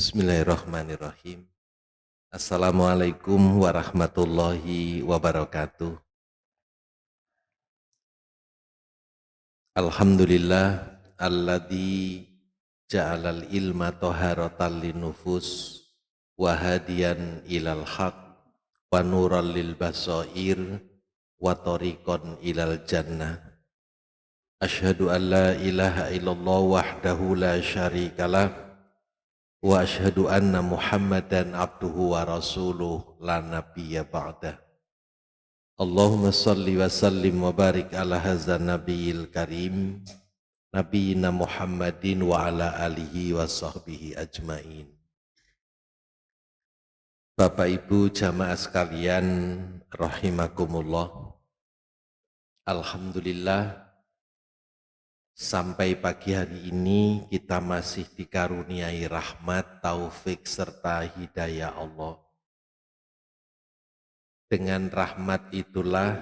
Bismillahirrahmanirrahim. Assalamualaikum warahmatullahi wabarakatuh. Alhamdulillah alladzi ja'alal ilma taharatan linnufus wa hadiyan ilal haq wa nuran lil basair wa tariqan ilal jannah. Asyhadu an la ilaha illallah wahdahu la syarikalah wa asyhadu anna Muhammadan abduhu wa rasuluh la nabiyya ba'dah. Allahumma salli wa sallim wa barik ala hadzal nabiyil karim nabiyina Muhammadin wa ala alihi wa sahbihi ajmain. Bapak Ibu jamaah sekalian rahimakumullah. Alhamdulillah sampai pagi hari ini kita masih dikaruniai rahmat, taufik serta hidayah Allah. Dengan rahmat itulah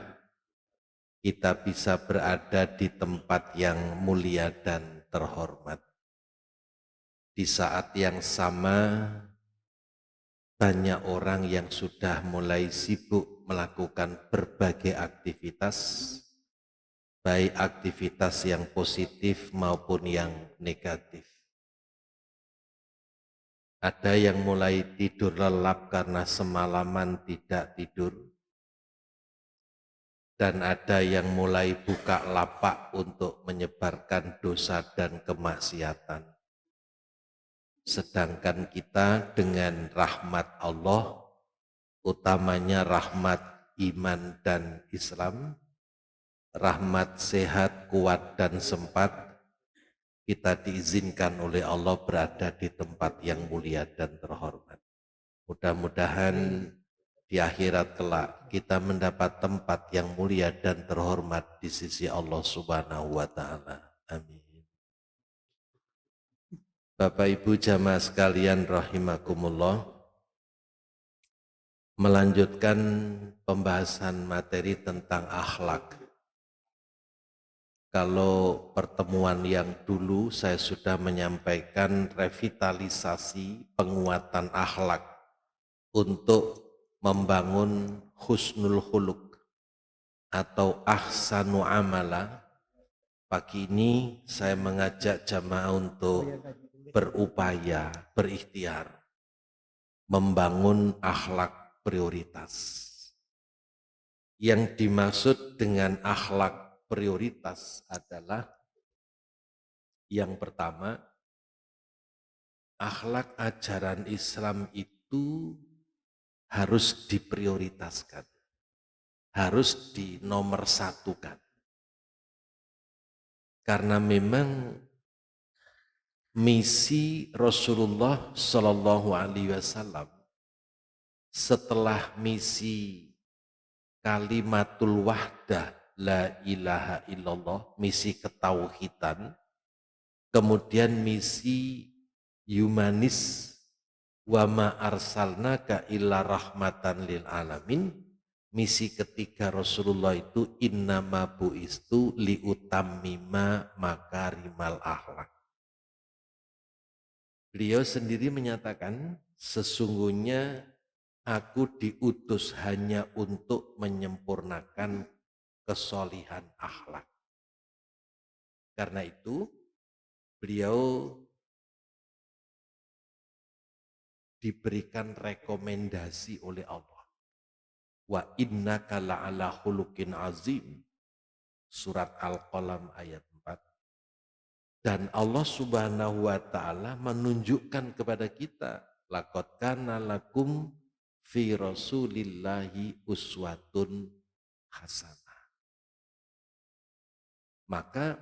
kita bisa berada di tempat yang mulia dan terhormat. Di saat yang sama, banyak orang yang sudah mulai sibuk melakukan berbagai aktivitas, baik aktivitas yang positif maupun yang negatif. Ada yang mulai tidur lelap karena semalaman tidak tidur, dan ada yang mulai buka lapak untuk menyebarkan dosa dan kemaksiatan. Sedangkan kita dengan rahmat Allah, utamanya rahmat iman dan Islam, rahmat sehat, kuat dan sempat, kita diizinkan oleh Allah berada di tempat yang mulia dan terhormat. Mudah-mudahan di akhirat kelak kita mendapat tempat yang mulia dan terhormat di sisi Allah Subhanahu wa taala. Amin. Bapak Ibu jamaah sekalian rahimakumullah, melanjutkan pembahasan materi tentang akhlak. Kalau pertemuan yang dulu saya sudah menyampaikan revitalisasi penguatan akhlak untuk membangun husnul khuluq atau ahsanu amala. Pagi ini saya mengajak jamaah untuk berupaya, berikhtiar membangun akhlak prioritas. Yang dimaksud dengan akhlak prioritas adalah yang pertama, akhlak ajaran Islam itu harus diprioritaskan, harus dinomorsatukan. Karena memang misi Rasulullah Shallallahu Alaihi Wasallam setelah misi kalimatul wahdah la ilaha illallah, misi ketauhidan, kemudian misi humanis wa ma arsalnaka illa rahmatan lil alamin, misi ketiga Rasulullah itu innama buistu liutammima makarimal akhlak. Beliau sendiri menyatakan, sesungguhnya aku diutus hanya untuk menyempurnakan kesolihan akhlak. Karena itu beliau diberikan rekomendasi oleh Allah. Wa innaka la'ala khuluqin azim. Surat Al-Qalam ayat 4. Dan Allah Subhanahu wa taala menunjukkan kepada kita, laqad kana lakum fi rasulillahi uswatun hasanah. Maka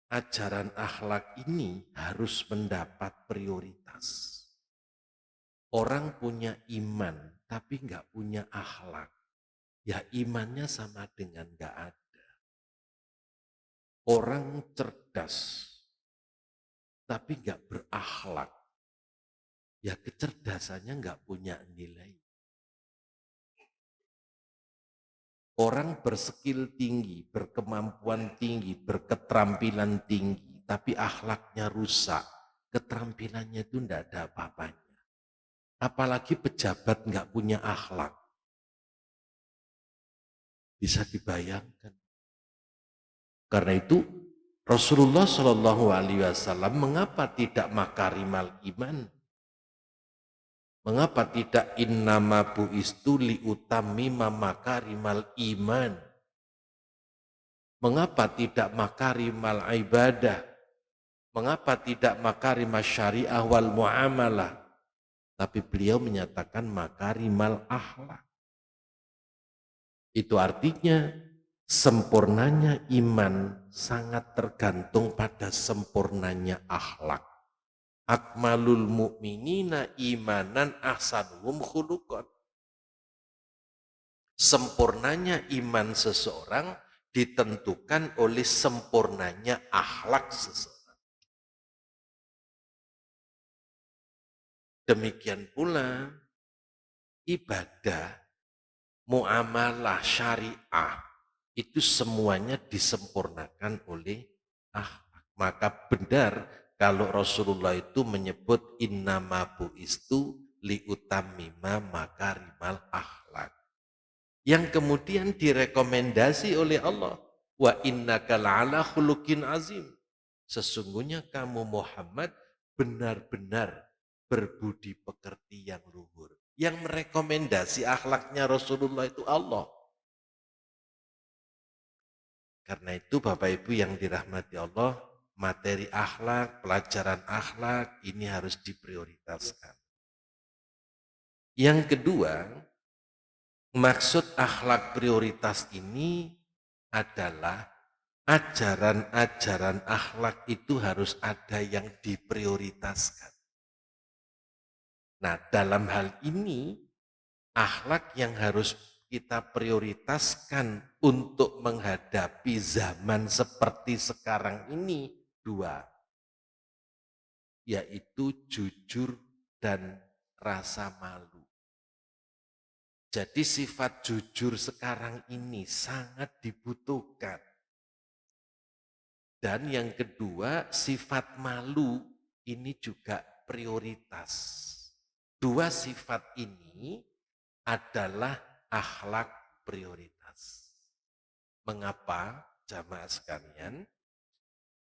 ajaran akhlak ini harus mendapat prioritas. Orang punya iman tapi nggak punya akhlak, ya imannya sama dengan nggak ada. Orang cerdas tapi nggak berakhlak, ya kecerdasannya nggak punya nilai. Orang berskill tinggi, berkemampuan tinggi, berketerampilan tinggi, tapi akhlaknya rusak, keterampilannya itu tidak ada apa-apanya. Apalagi pejabat nggak punya akhlak. Bisa dibayangkan. Karena itu Rasulullah Shallallahu Alaihi Wasallam mengapa tidak makarimal iman? Mengapa tidak innama buistu liutamima makarimal iman? Mengapa tidak makarimal ibadah? Mengapa tidak makarimal syariah wal muamalah? Tapi beliau menyatakan makarimal akhlak. Itu artinya sempurnanya iman sangat tergantung pada sempurnanya akhlak. Akmalul mu'minina imanan ahsanuhum khuluqan. Sempurnanya iman seseorang ditentukan oleh sempurnanya akhlak seseorang. Demikian pula ibadah, muamalah, syariah itu semuanya disempurnakan oleh akhlak. Maka benar kalau Rasulullah itu menyebut innama buistu liutamima makarimal akhlak. Yang kemudian direkomendasi oleh Allah, wa innaka la'ala khuluqin azim. Sesungguhnya kamu Muhammad benar-benar berbudi pekerti yang luhur. Yang merekomendasi akhlaknya Rasulullah itu Allah. Karena itu Bapak Ibu yang dirahmati Allah, materi akhlak, pelajaran akhlak ini harus diprioritaskan. Yang kedua, maksud akhlak prioritas ini adalah ajaran-ajaran akhlak itu harus ada yang diprioritaskan. Nah, dalam hal ini akhlak yang harus kita prioritaskan untuk menghadapi zaman seperti sekarang ini dua, yaitu jujur dan rasa malu. Jadi sifat jujur sekarang ini sangat dibutuhkan. Dan yang kedua, sifat malu ini juga prioritas. Dua sifat ini adalah akhlak prioritas. Mengapa jamaah sekalian?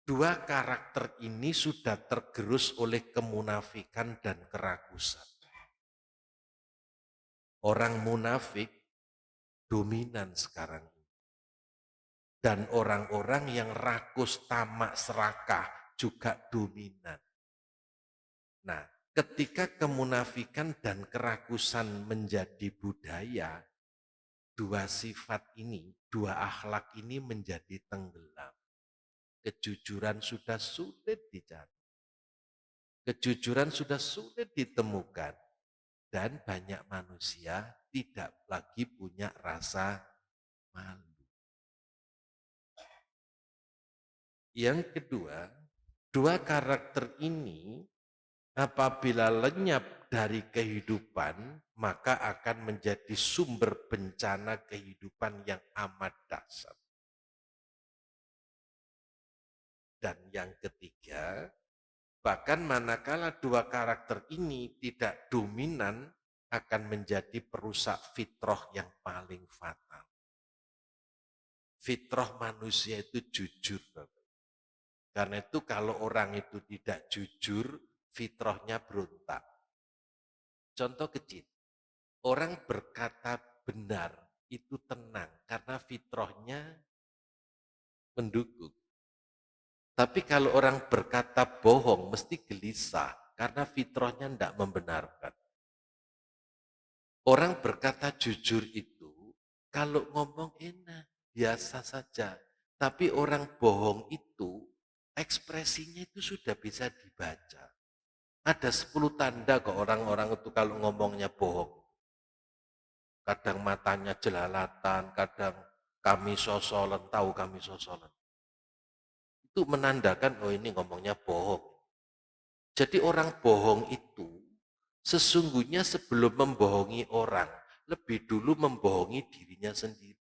Dua karakter ini sudah tergerus oleh kemunafikan dan kerakusan. Orang munafik dominan sekarang ini. Dan orang-orang yang rakus, tamak, serakah juga dominan. Nah, ketika kemunafikan dan kerakusan menjadi budaya, dua sifat ini, dua akhlak ini menjadi tenggelam. Kejujuran sudah sulit dicari. Kejujuran sudah sulit ditemukan. Dan banyak manusia tidak lagi punya rasa malu. Yang kedua, dua karakter ini apabila lenyap dari kehidupan, maka akan menjadi sumber bencana kehidupan yang amat dahsyat. Dan yang ketiga, bahkan manakala dua karakter ini tidak dominan, akan menjadi perusak fitrah yang paling fatal. Fitrah manusia itu jujur, Bapak. Karena itu kalau orang itu tidak jujur, fitrahnya berontak. Contoh kecil, orang berkata benar itu tenang karena fitrahnya mendukung. Tapi kalau orang berkata bohong mesti gelisah karena fitrahnya tidak membenarkan. Orang berkata jujur itu kalau ngomong enak, biasa saja. Tapi orang bohong itu ekspresinya itu sudah bisa dibaca. Ada 10 tanda kok orang-orang itu kalau ngomongnya bohong. Kadang matanya jelalatan, kadang kami sosolan, tahu kami sosolan. Itu menandakan, oh ini ngomongnya bohong. Jadi orang bohong itu sesungguhnya sebelum membohongi orang, lebih dulu membohongi dirinya sendiri.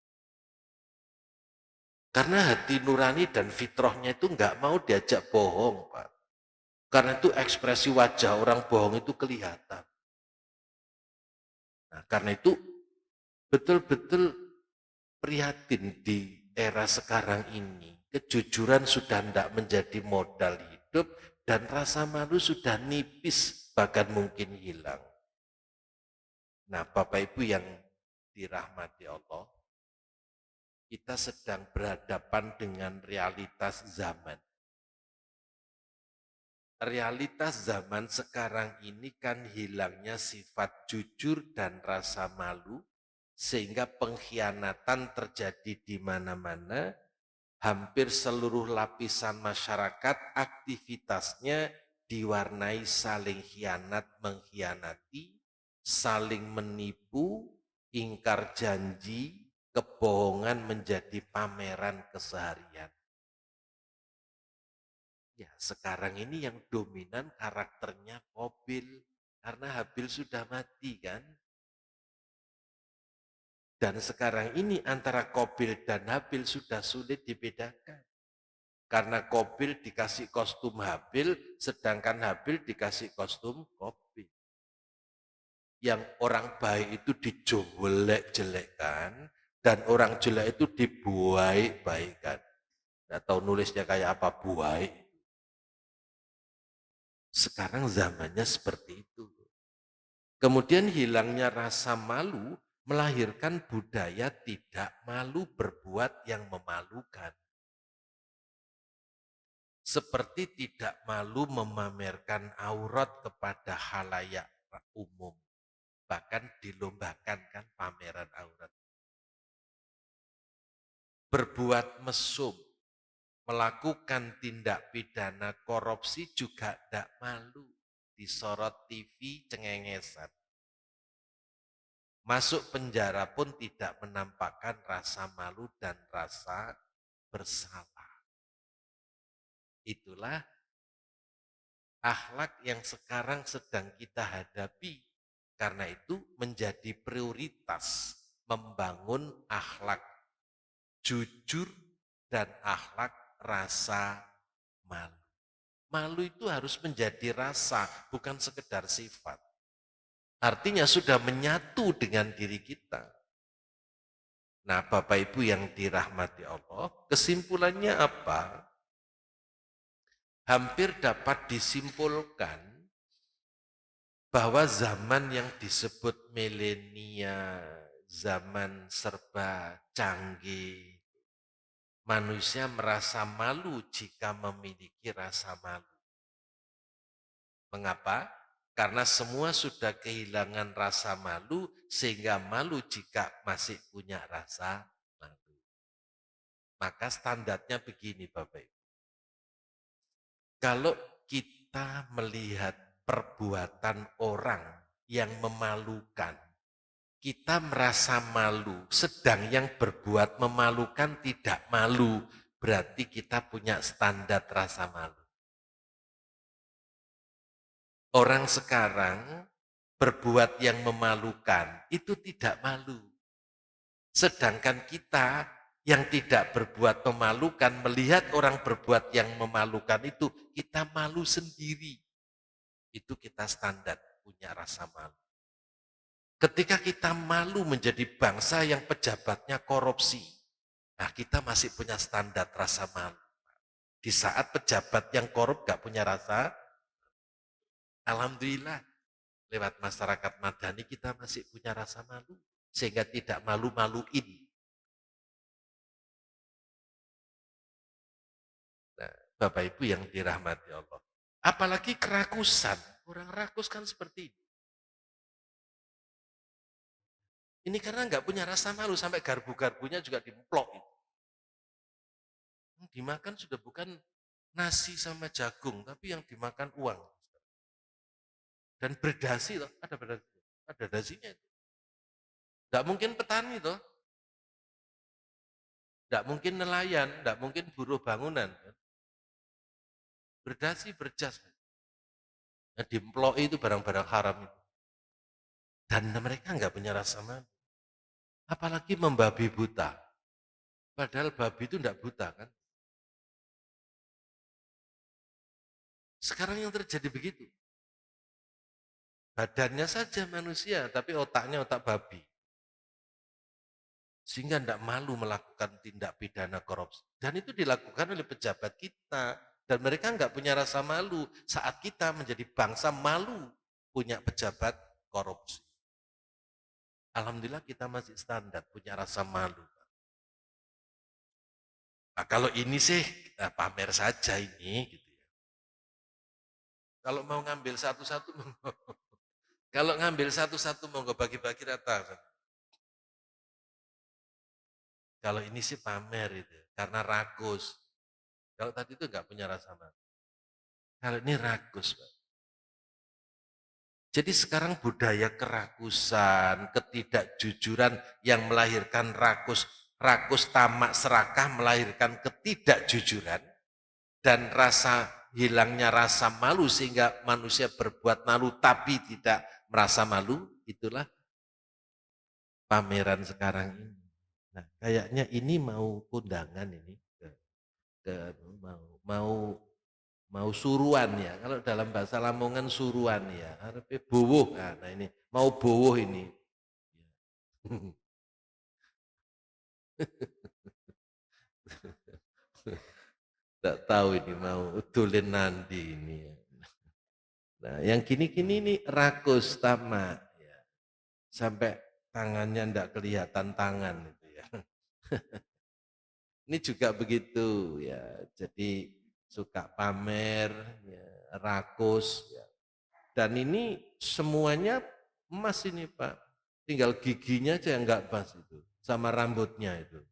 Karena hati nurani dan fitrahnya itu nggak mau diajak bohong, Pak. Karena itu ekspresi wajah orang bohong itu kelihatan. Nah, karena itu betul-betul prihatin di era sekarang ini. Kejujuran sudah tidak menjadi modal hidup dan rasa malu sudah nipis bahkan mungkin hilang. Nah, Bapak Ibu yang dirahmati Allah, kita sedang berhadapan dengan realitas zaman. Realitas zaman sekarang ini kan hilangnya sifat jujur dan rasa malu, sehingga pengkhianatan terjadi di mana-mana. Hampir seluruh lapisan masyarakat aktivitasnya diwarnai saling khianat mengkhianati, saling menipu, ingkar janji, kebohongan menjadi pameran keseharian. Ya, sekarang ini yang dominan karakternya Qabil, karena Habil sudah mati kan. Dan sekarang ini antara Qabil dan Habil sudah sulit dibedakan. Karena Qabil dikasih kostum Habil, sedangkan Habil dikasih kostum Qabil. Yang orang baik itu dijelek-jelekkan, dan orang jelek itu dibuai-baikan. Nggak tahu nulisnya kayak apa, buai. Sekarang zamannya seperti itu. Kemudian hilangnya rasa malu melahirkan budaya tidak malu berbuat yang memalukan. Seperti tidak malu memamerkan aurat kepada halayak umum. Bahkan dilombakan kan pameran aurat. Berbuat mesum, melakukan tindak pidana korupsi juga tidak malu. Disorot TV cengengesan. Masuk penjara pun tidak menampakkan rasa malu dan rasa bersalah. Itulah akhlak yang sekarang sedang kita hadapi. Karena itu menjadi prioritas membangun akhlak jujur dan akhlak rasa malu. Malu itu harus menjadi rasa, bukan sekedar sifat. Artinya sudah menyatu dengan diri kita. Nah, Bapak Ibu yang dirahmati Allah, kesimpulannya apa? Hampir dapat disimpulkan bahwa zaman yang disebut milenia, zaman serba canggih, manusia merasa malu jika memiliki rasa malu. Mengapa? Karena semua sudah kehilangan rasa malu, sehingga malu jika masih punya rasa malu. Maka standarnya begini Bapak Ibu. Kalau kita melihat perbuatan orang yang memalukan, kita merasa malu, sedang yang berbuat memalukan tidak malu, berarti kita punya standar rasa malu. Orang sekarang berbuat yang memalukan, itu tidak malu. Sedangkan kita yang tidak berbuat memalukan, melihat orang berbuat yang memalukan itu, kita malu sendiri. Itu kita standar punya rasa malu. Ketika kita malu menjadi bangsa yang pejabatnya korupsi, nah kita masih punya standar rasa malu. Di saat pejabat yang korup gak punya rasa, alhamdulillah lewat masyarakat madani kita masih punya rasa malu. Sehingga tidak malu-maluin. Nah, Bapak Ibu yang dirahmati Allah. Apalagi kerakusan. Orang rakus kan seperti ini. Ini karena nggak punya rasa malu, sampai garbu-garbunya juga dimplok. Dimakan sudah bukan nasi sama jagung, tapi yang dimakan uang. Dan berdasi loh, ada dasinya. Tidak mungkin petani toh, tidak mungkin nelayan, tidak mungkin buruh bangunan. Berdasi, berjas. Nah, dimplok itu barang-barang haram itu. Dan mereka nggak punya rasa malu. Apalagi membabi buta. Padahal babi itu tidak buta kan. Sekarang yang terjadi begitu. Badannya saja manusia, tapi otaknya otak babi. Sehingga tidak malu melakukan tindak pidana korupsi. Dan itu dilakukan oleh pejabat kita. Dan mereka nggak punya rasa malu saat kita menjadi bangsa malu punya pejabat korupsi. Alhamdulillah kita masih standar, punya rasa malu. Nah, kalau ini sih kita pamer saja ini. Gitu ya. Kalau mau ngambil satu-satu, kalau ngambil satu-satu mau nggak bagi-bagi rata. Kalau ini sih pamer itu, karena rakus. Kalau tadi itu nggak punya rasa malu. Kalau ini rakus, Pak. Jadi sekarang budaya kerakusan, ketidakjujuran yang melahirkan rakus, rakus tamak serakah melahirkan ketidakjujuran dan rasa hilangnya rasa malu sehingga manusia berbuat malu tapi tidak merasa malu, itulah pameran sekarang ini. Nah, kayaknya ini mau kondangan ini ke mau mau mau suruhan ya. Kalau dalam bahasa Lamongan suruhan ya. Arepe bowoh. Nah, ini mau bowoh ini. Tidak tahu ini mau dolen nanti ini. Nah, yang gini-gini ini rakus tamak ya. Sampai tangannya tidak kelihatan tangan itu ya. Ini juga begitu ya. Jadi suka pamer, ya, rakus ya. Dan ini semuanya emas ini Pak. Tinggal giginya aja yang enggak emas itu. Sama rambutnya itu.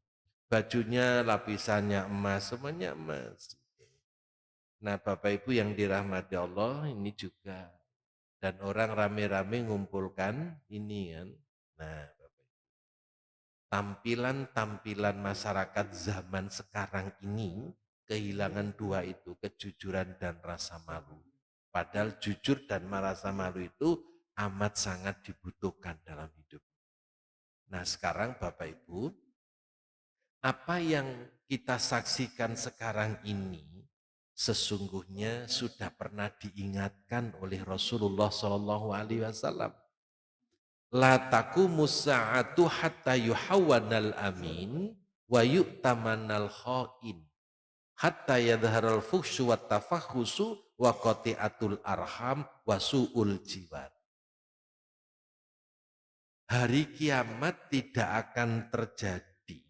Bajunya lapisannya emas, semuanya emas. Nah Bapak Ibu yang dirahmati Allah ini juga. Dan orang rame-rame ngumpulkan ini kan. Nah tampilan-tampilan masyarakat zaman sekarang ini kehilangan dua itu, kejujuran dan rasa malu. Padahal jujur dan rasa malu itu amat sangat dibutuhkan dalam hidup. Nah sekarang Bapak Ibu, apa yang kita saksikan sekarang ini sesungguhnya sudah pernah diingatkan oleh Rasulullah Shallallahu Alaihi Wasallam. La taqumu sa'atu hatta yuhawwanal amin wa yu'tamanal khain hatta yadharal fuhsyu wat tafakhusu wa qati'atul arham wa su'ul jiwar. Hari kiamat tidak akan terjadi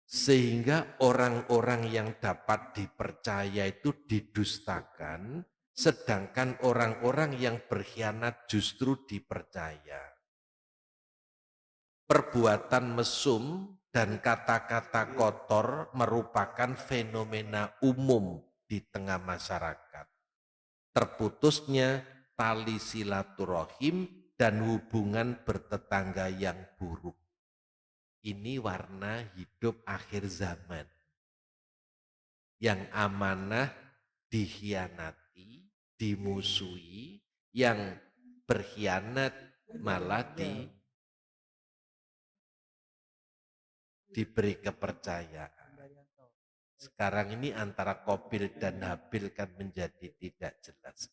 sehingga orang-orang yang dapat dipercaya itu didustakan, sedangkan orang-orang yang berkhianat justru dipercaya. Perbuatan mesum dan kata-kata kotor merupakan fenomena umum di tengah masyarakat. Terputusnya tali silaturahim dan hubungan bertetangga yang buruk. Ini warna hidup akhir zaman. Yang amanah dikhianati, dimusuhi, yang berkhianat malah diberi kepercayaan. Sekarang ini antara Qabil dan Habil kan menjadi tidak jelas.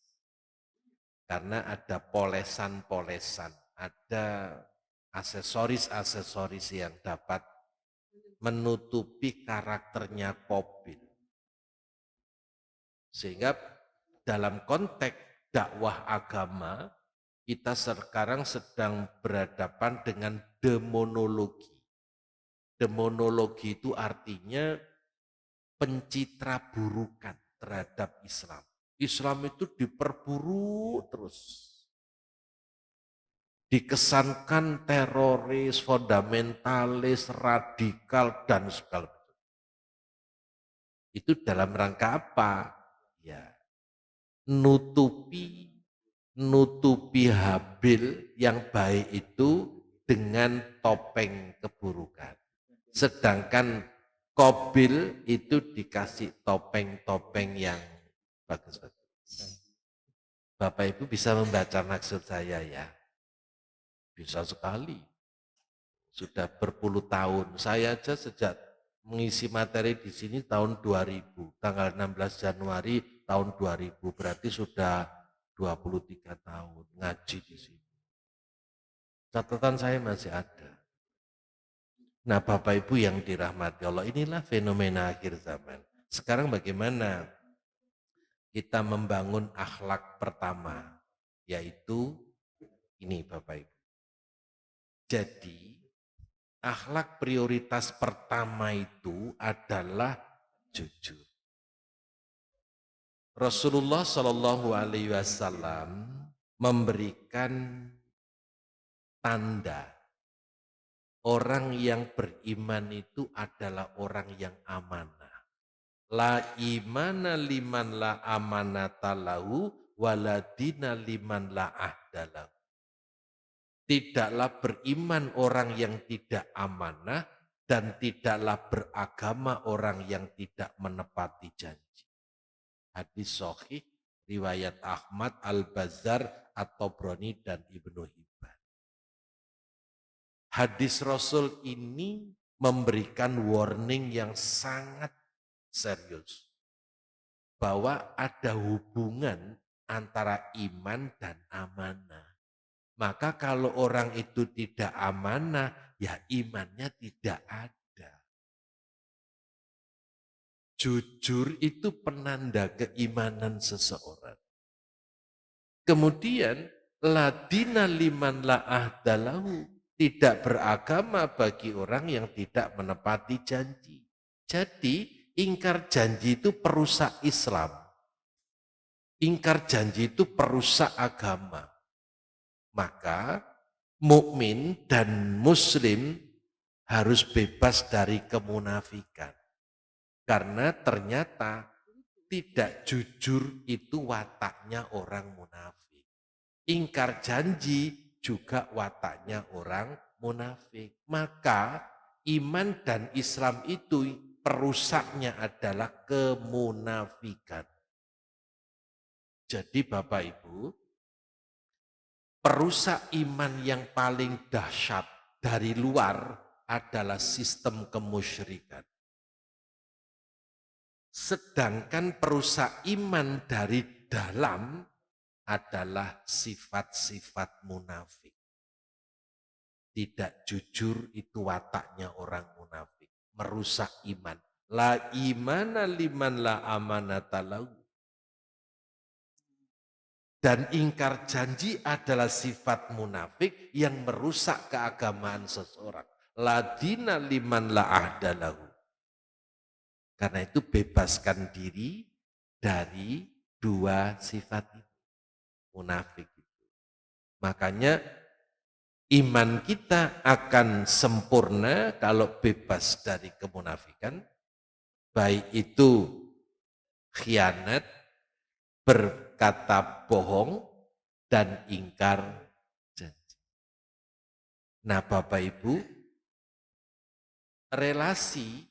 Karena ada polesan-polesan, ada aksesoris-aksesoris yang dapat menutupi karakternya Qabil. Sehingga dalam konteks dakwah agama, kita sekarang sedang berhadapan dengan demonologi. Demonologi itu artinya pencitraburukan terhadap Islam. Islam itu diperburuk terus. Dikesankan teroris, fundamentalis, radikal, dan segala macam. Itu dalam rangka apa? Ya, nutupi Habil yang baik itu dengan topeng keburukan. Sedangkan Qabil itu dikasih topeng-topeng yang bagus-bagus. Bapak Ibu bisa membaca maksud saya ya? Bisa sekali. Sudah berpuluh tahun. Saya aja sejak mengisi materi di sini tahun 2000, tanggal 16 Januari tahun 2000, berarti sudah 23 tahun ngaji di sini. Catatan saya masih ada. Nah, Bapak Ibu yang dirahmati Allah, inilah fenomena akhir zaman. Sekarang bagaimana kita membangun akhlak pertama, yaitu ini Bapak Ibu. Jadi, akhlak prioritas pertama itu adalah jujur. Rasulullah Shallallahu Alaihi Wasallam memberikan tanda orang yang beriman itu adalah orang yang amanah. La imana liman la amanata lahu waladina liman la ahdalahu. Tidaklah beriman orang yang tidak amanah dan tidaklah beragama orang yang tidak menepati janji. Hadis sahih riwayat Ahmad, Al-Bazzar, At-Tabrani dan Ibnu Hibban. Hadis Rasul ini memberikan warning yang sangat serius bahwa ada hubungan antara iman dan amanah. Maka kalau orang itu tidak amanah, ya imannya tidak ada. Jujur itu penanda keimanan seseorang. Kemudian, ladina liman la ahdalahu, tidak beragama bagi orang yang tidak menepati janji. Jadi, ingkar janji itu perusak Islam. Ingkar janji itu perusak agama. Maka mukmin dan muslim harus bebas dari kemunafikan. Karena ternyata tidak jujur itu wataknya orang munafik. Ingkar janji juga wataknya orang munafik. Maka iman dan Islam itu perusaknya adalah kemunafikan. Jadi Bapak Ibu, perusak iman yang paling dahsyat dari luar adalah sistem kemusyrikan. Sedangkan perusak iman dari dalam adalah sifat-sifat munafik. Tidak jujur itu wataknya orang munafik. Merusak iman. La imana liman la amanata lahu. Dan ingkar janji adalah sifat munafik yang merusak keagamaan seseorang. La dina liman la ahdalahu. Karena itu bebaskan diri dari dua sifat itu, munafik itu. Makanya iman kita akan sempurna kalau bebas dari kemunafikan, baik itu khianat, berkata bohong, dan ingkar janji. Nah Bapak Ibu, relasi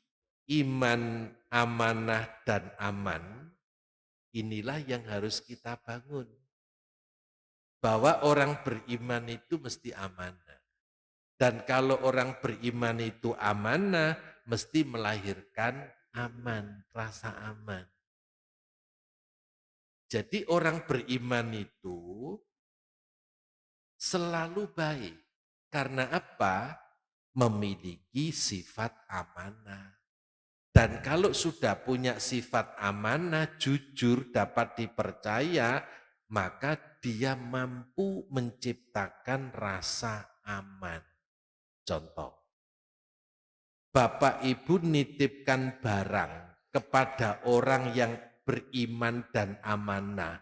iman, amanah, dan aman, inilah yang harus kita bangun. Bahwa orang beriman itu mesti amanah. Dan kalau orang beriman itu amanah, mesti melahirkan aman, rasa aman. Jadi orang beriman itu selalu baik. Karena apa? Memiliki sifat amanah. Dan kalau sudah punya sifat amanah, jujur, dapat dipercaya, maka dia mampu menciptakan rasa aman. Contoh, Bapak Ibu nitipkan barang kepada orang yang beriman dan amanah,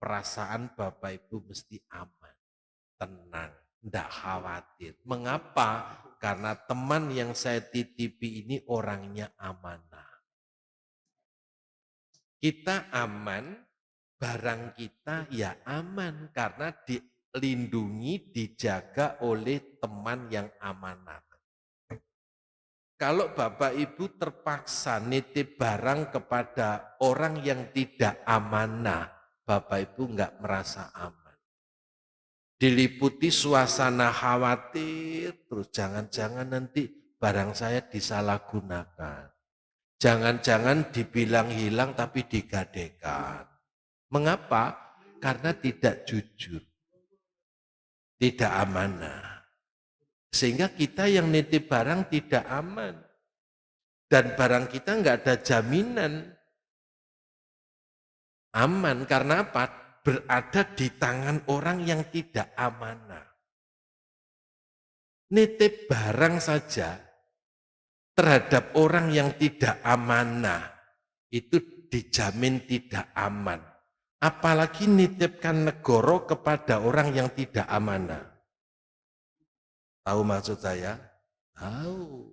perasaan Bapak Ibu mesti aman, tenang, tidak khawatir. Mengapa? Karena teman yang saya titipi ini orangnya amanah. Kita aman, barang kita ya aman karena dilindungi, dijaga oleh teman yang amanah. Kalau Bapak Ibu terpaksa nitip barang kepada orang yang tidak amanah, Bapak Ibu enggak merasa aman. Diliputi suasana khawatir, terus jangan-jangan nanti barang saya disalahgunakan. Jangan-jangan dibilang hilang tapi digadekan. Mengapa? karena tidak jujur, tidak amanah. Sehingga kita yang nitip barang tidak aman. Dan barang kita nggak ada jaminan aman. Karena apa? Berada di tangan orang yang tidak amanah. Nitip barang saja terhadap orang yang tidak amanah itu dijamin tidak aman. Apalagi nitipkan negara kepada orang yang tidak amanah. Tahu maksud saya? Tahu.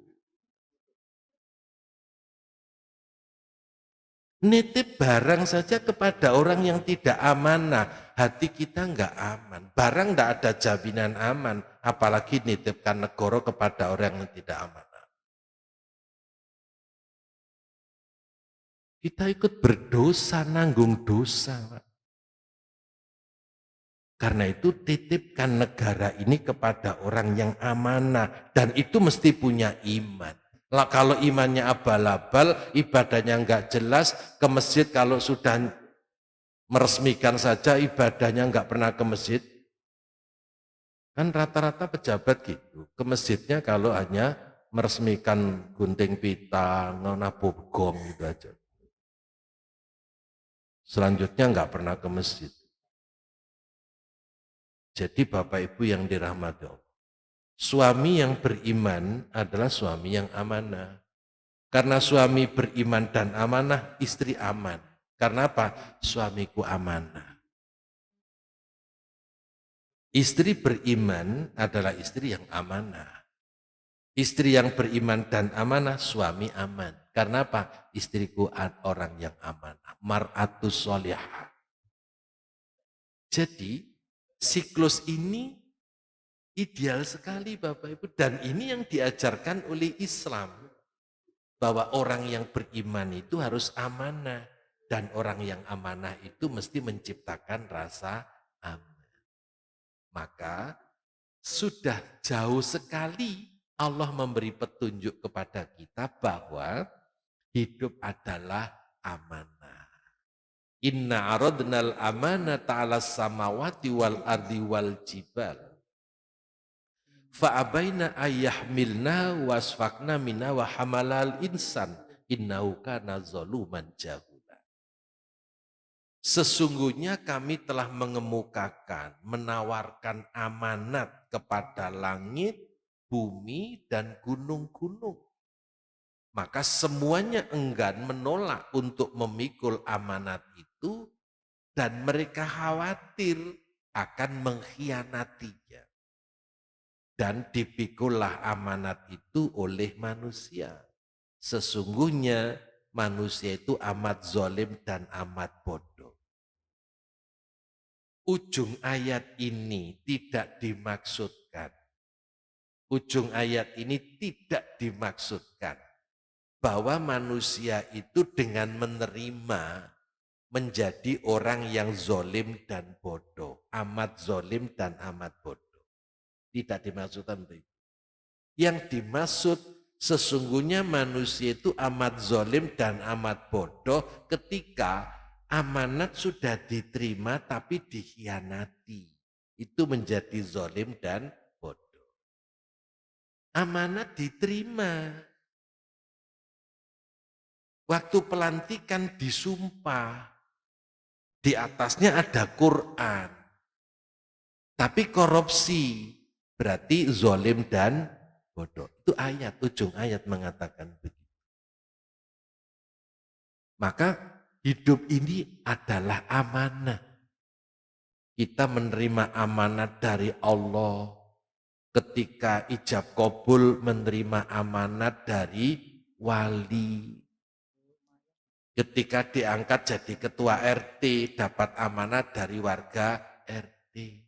Nitip barang saja kepada orang yang tidak amanah, hati kita enggak aman. Barang enggak ada jaminan aman, apalagi nitipkan negara kepada orang yang tidak amanah. Kita ikut berdosa, nanggung dosa. Karena itu titipkan negara ini kepada orang yang amanah, dan itu mesti punya iman. Lah kalau imannya abal-abal, ibadahnya enggak jelas, ke masjid kalau sudah meresmikan saja ibadahnya enggak pernah ke masjid. Kan rata-rata pejabat gitu, ke masjidnya kalau hanya meresmikan gunting pita, nabuk gong gitu aja. Selanjutnya enggak pernah ke masjid. Jadi Bapak Ibu yang dirahmati Allah, suami yang beriman adalah suami yang amanah. Karena suami beriman dan amanah, istri aman. Karena apa? Suamiku amanah. Istri beriman adalah istri yang amanah. Istri yang beriman dan amanah, suami aman. Karena apa? Istriku orang yang amanah. Mar'atus sholihah. Jadi, siklus ini ideal sekali Bapak Ibu. Dan ini yang diajarkan oleh Islam. Bahwa orang yang beriman itu harus amanah. Dan orang yang amanah itu mesti menciptakan rasa aman. Maka sudah jauh sekali Allah memberi petunjuk kepada kita bahwa hidup adalah amanah. Inna aradnal amanata 'alas samawati wal ardi wal jibal. Fa'abaina ayyahmilna wasfakna minna wa hamalal insan innahu kana zaluman jahula. Sesungguhnya kami telah mengemukakan, menawarkan amanat kepada langit, bumi, dan gunung-gunung. Maka semuanya enggan menolak untuk memikul amanat itu dan mereka khawatir akan mengkhianatinya. Dan dipikullah amanat itu oleh manusia. Sesungguhnya manusia itu amat zalim dan amat bodoh. Ujung ayat ini tidak dimaksudkan. Ujung ayat ini tidak dimaksudkan bahwa manusia itu dengan menerima menjadi orang yang zalim dan bodoh. Amat zalim dan amat bodoh. Tidak dimaksudkan begitu. Yang dimaksud sesungguhnya manusia itu amat zalim dan amat bodoh ketika amanat sudah diterima tapi dikhianati. Itu menjadi zalim dan bodoh. Amanat diterima. Waktu pelantikan disumpah. Di atasnya ada Quran. Tapi korupsi. Berarti zalim dan bodoh. Itu ayat, ujung ayat mengatakan begitu. Maka hidup ini adalah amanah. Kita menerima amanat dari Allah. Ketika ijab kabul menerima amanat dari wali. Ketika diangkat jadi ketua RT dapat amanat dari warga RT.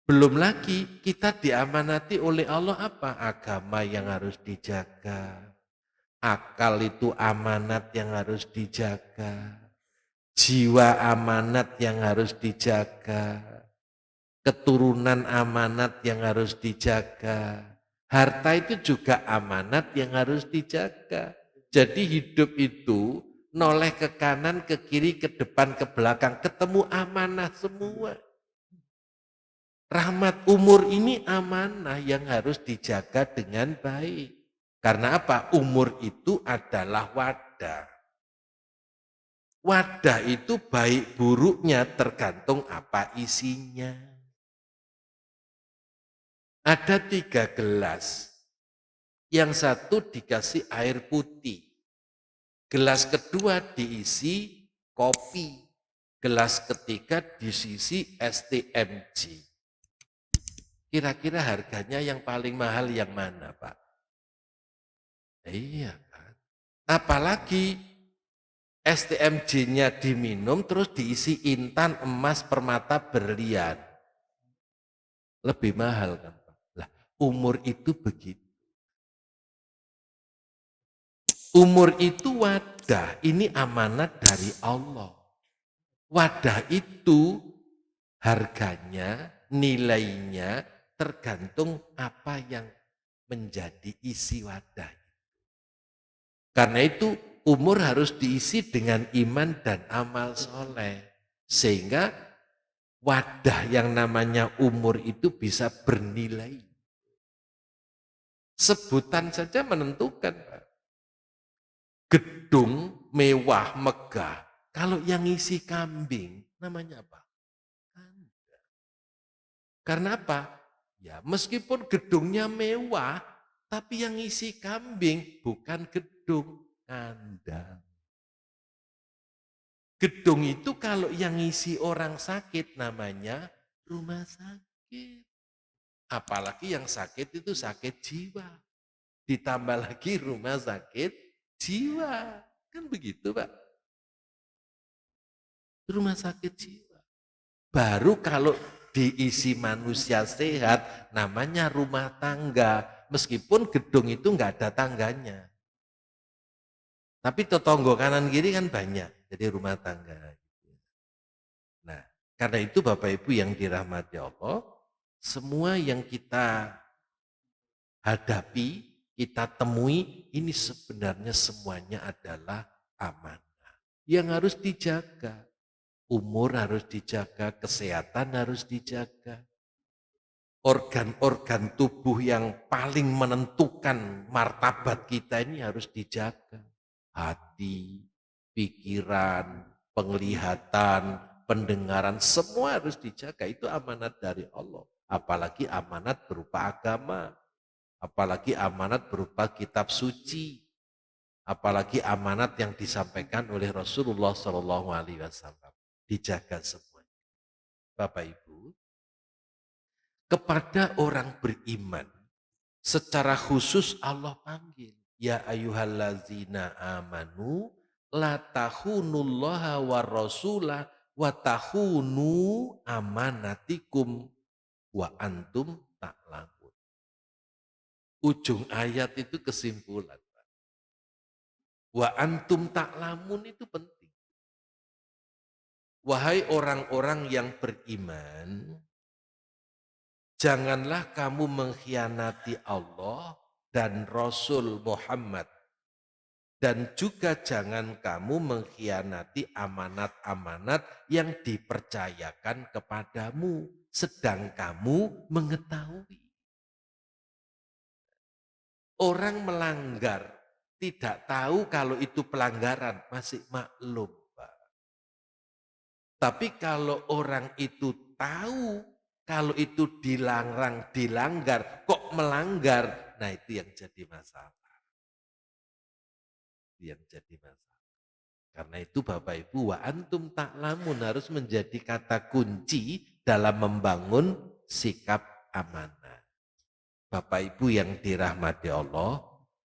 Belum lagi kita diamanati oleh Allah apa? Agama yang harus dijaga. Akal itu amanat yang harus dijaga. Jiwa amanat yang harus dijaga. Keturunan amanat yang harus dijaga. Harta itu juga amanat yang harus dijaga. Jadi hidup itu noleh ke kanan, ke kiri, ke depan, ke belakang, ketemu amanah semua. Rahmat umur ini amanah yang harus dijaga dengan baik. Karena apa? Umur itu adalah wadah. Wadah itu baik buruknya tergantung apa isinya. Ada 3 gelas. Yang satu dikasih air putih. Gelas kedua diisi kopi. Gelas ketiga diisi STMJ. Kira-kira harganya yang paling mahal yang mana, Pak? Iya kan. Apalagi STMJ-nya diminum terus diisi intan, emas, permata, berlian. Lebih mahal kan, Pak? Lah, umur itu begitu. Umur itu wadah, ini amanat dari Allah. Wadah itu harganya, nilainya tergantung apa yang menjadi isi wadah. Karena itu umur harus diisi dengan iman dan amal soleh. Sehingga wadah yang namanya umur itu bisa bernilai. Sebutan saja menentukan. Gedung mewah, megah. Kalau yang isi kambing, namanya apa? Karena apa? Ya meskipun gedungnya mewah, tapi yang isi kambing bukan gedung, kandang. Gedung itu kalau yang isi orang sakit namanya rumah sakit. Apalagi yang sakit itu sakit jiwa. Ditambah lagi rumah sakit jiwa. Kan begitu Pak. Rumah sakit jiwa. Baru kalau diisi manusia sehat namanya rumah tangga. Meskipun gedung itu enggak ada tangganya. Tapi tetangga kanan kiri kan banyak. Jadi rumah tangga. Nah, karena itu Bapak Ibu yang dirahmati Allah, semua yang kita hadapi, kita temui, ini sebenarnya semuanya adalah amanah. Yang harus dijaga. Umur harus dijaga, kesehatan harus dijaga. Organ-organ tubuh yang paling menentukan martabat kita ini harus dijaga. Hati, pikiran, penglihatan, pendengaran, semua harus dijaga. Itu amanat dari Allah. Apalagi amanat berupa agama. Apalagi amanat berupa kitab suci. Apalagi amanat yang disampaikan oleh Rasulullah SAW. Dijaga semua. Bapak Ibu, kepada orang beriman, secara khusus Allah panggil. Ya ayyuhallazina amanu la tahunullaha wa rasulah wa tahunu amanatikum wa antum ta'lamun. Ujung ayat itu kesimpulan. Wa antum ta'lamun itu penting. Wahai orang-orang yang beriman, janganlah kamu mengkhianati Allah dan Rasul Muhammad. Dan juga jangan kamu mengkhianati amanat-amanat yang dipercayakan kepadamu. Sedang kamu mengetahui. Orang melanggar, tidak tahu kalau itu pelanggaran, masih maklum. Pak. Tapi kalau orang itu tahu, kalau itu dilanggar, kok melanggar, nah itu yang jadi masalah. Yang jadi masalah. Karena itu Bapak Ibu, wa antum ta'lamun harus menjadi kata kunci dalam membangun sikap amanah. Bapak Ibu yang dirahmati Allah,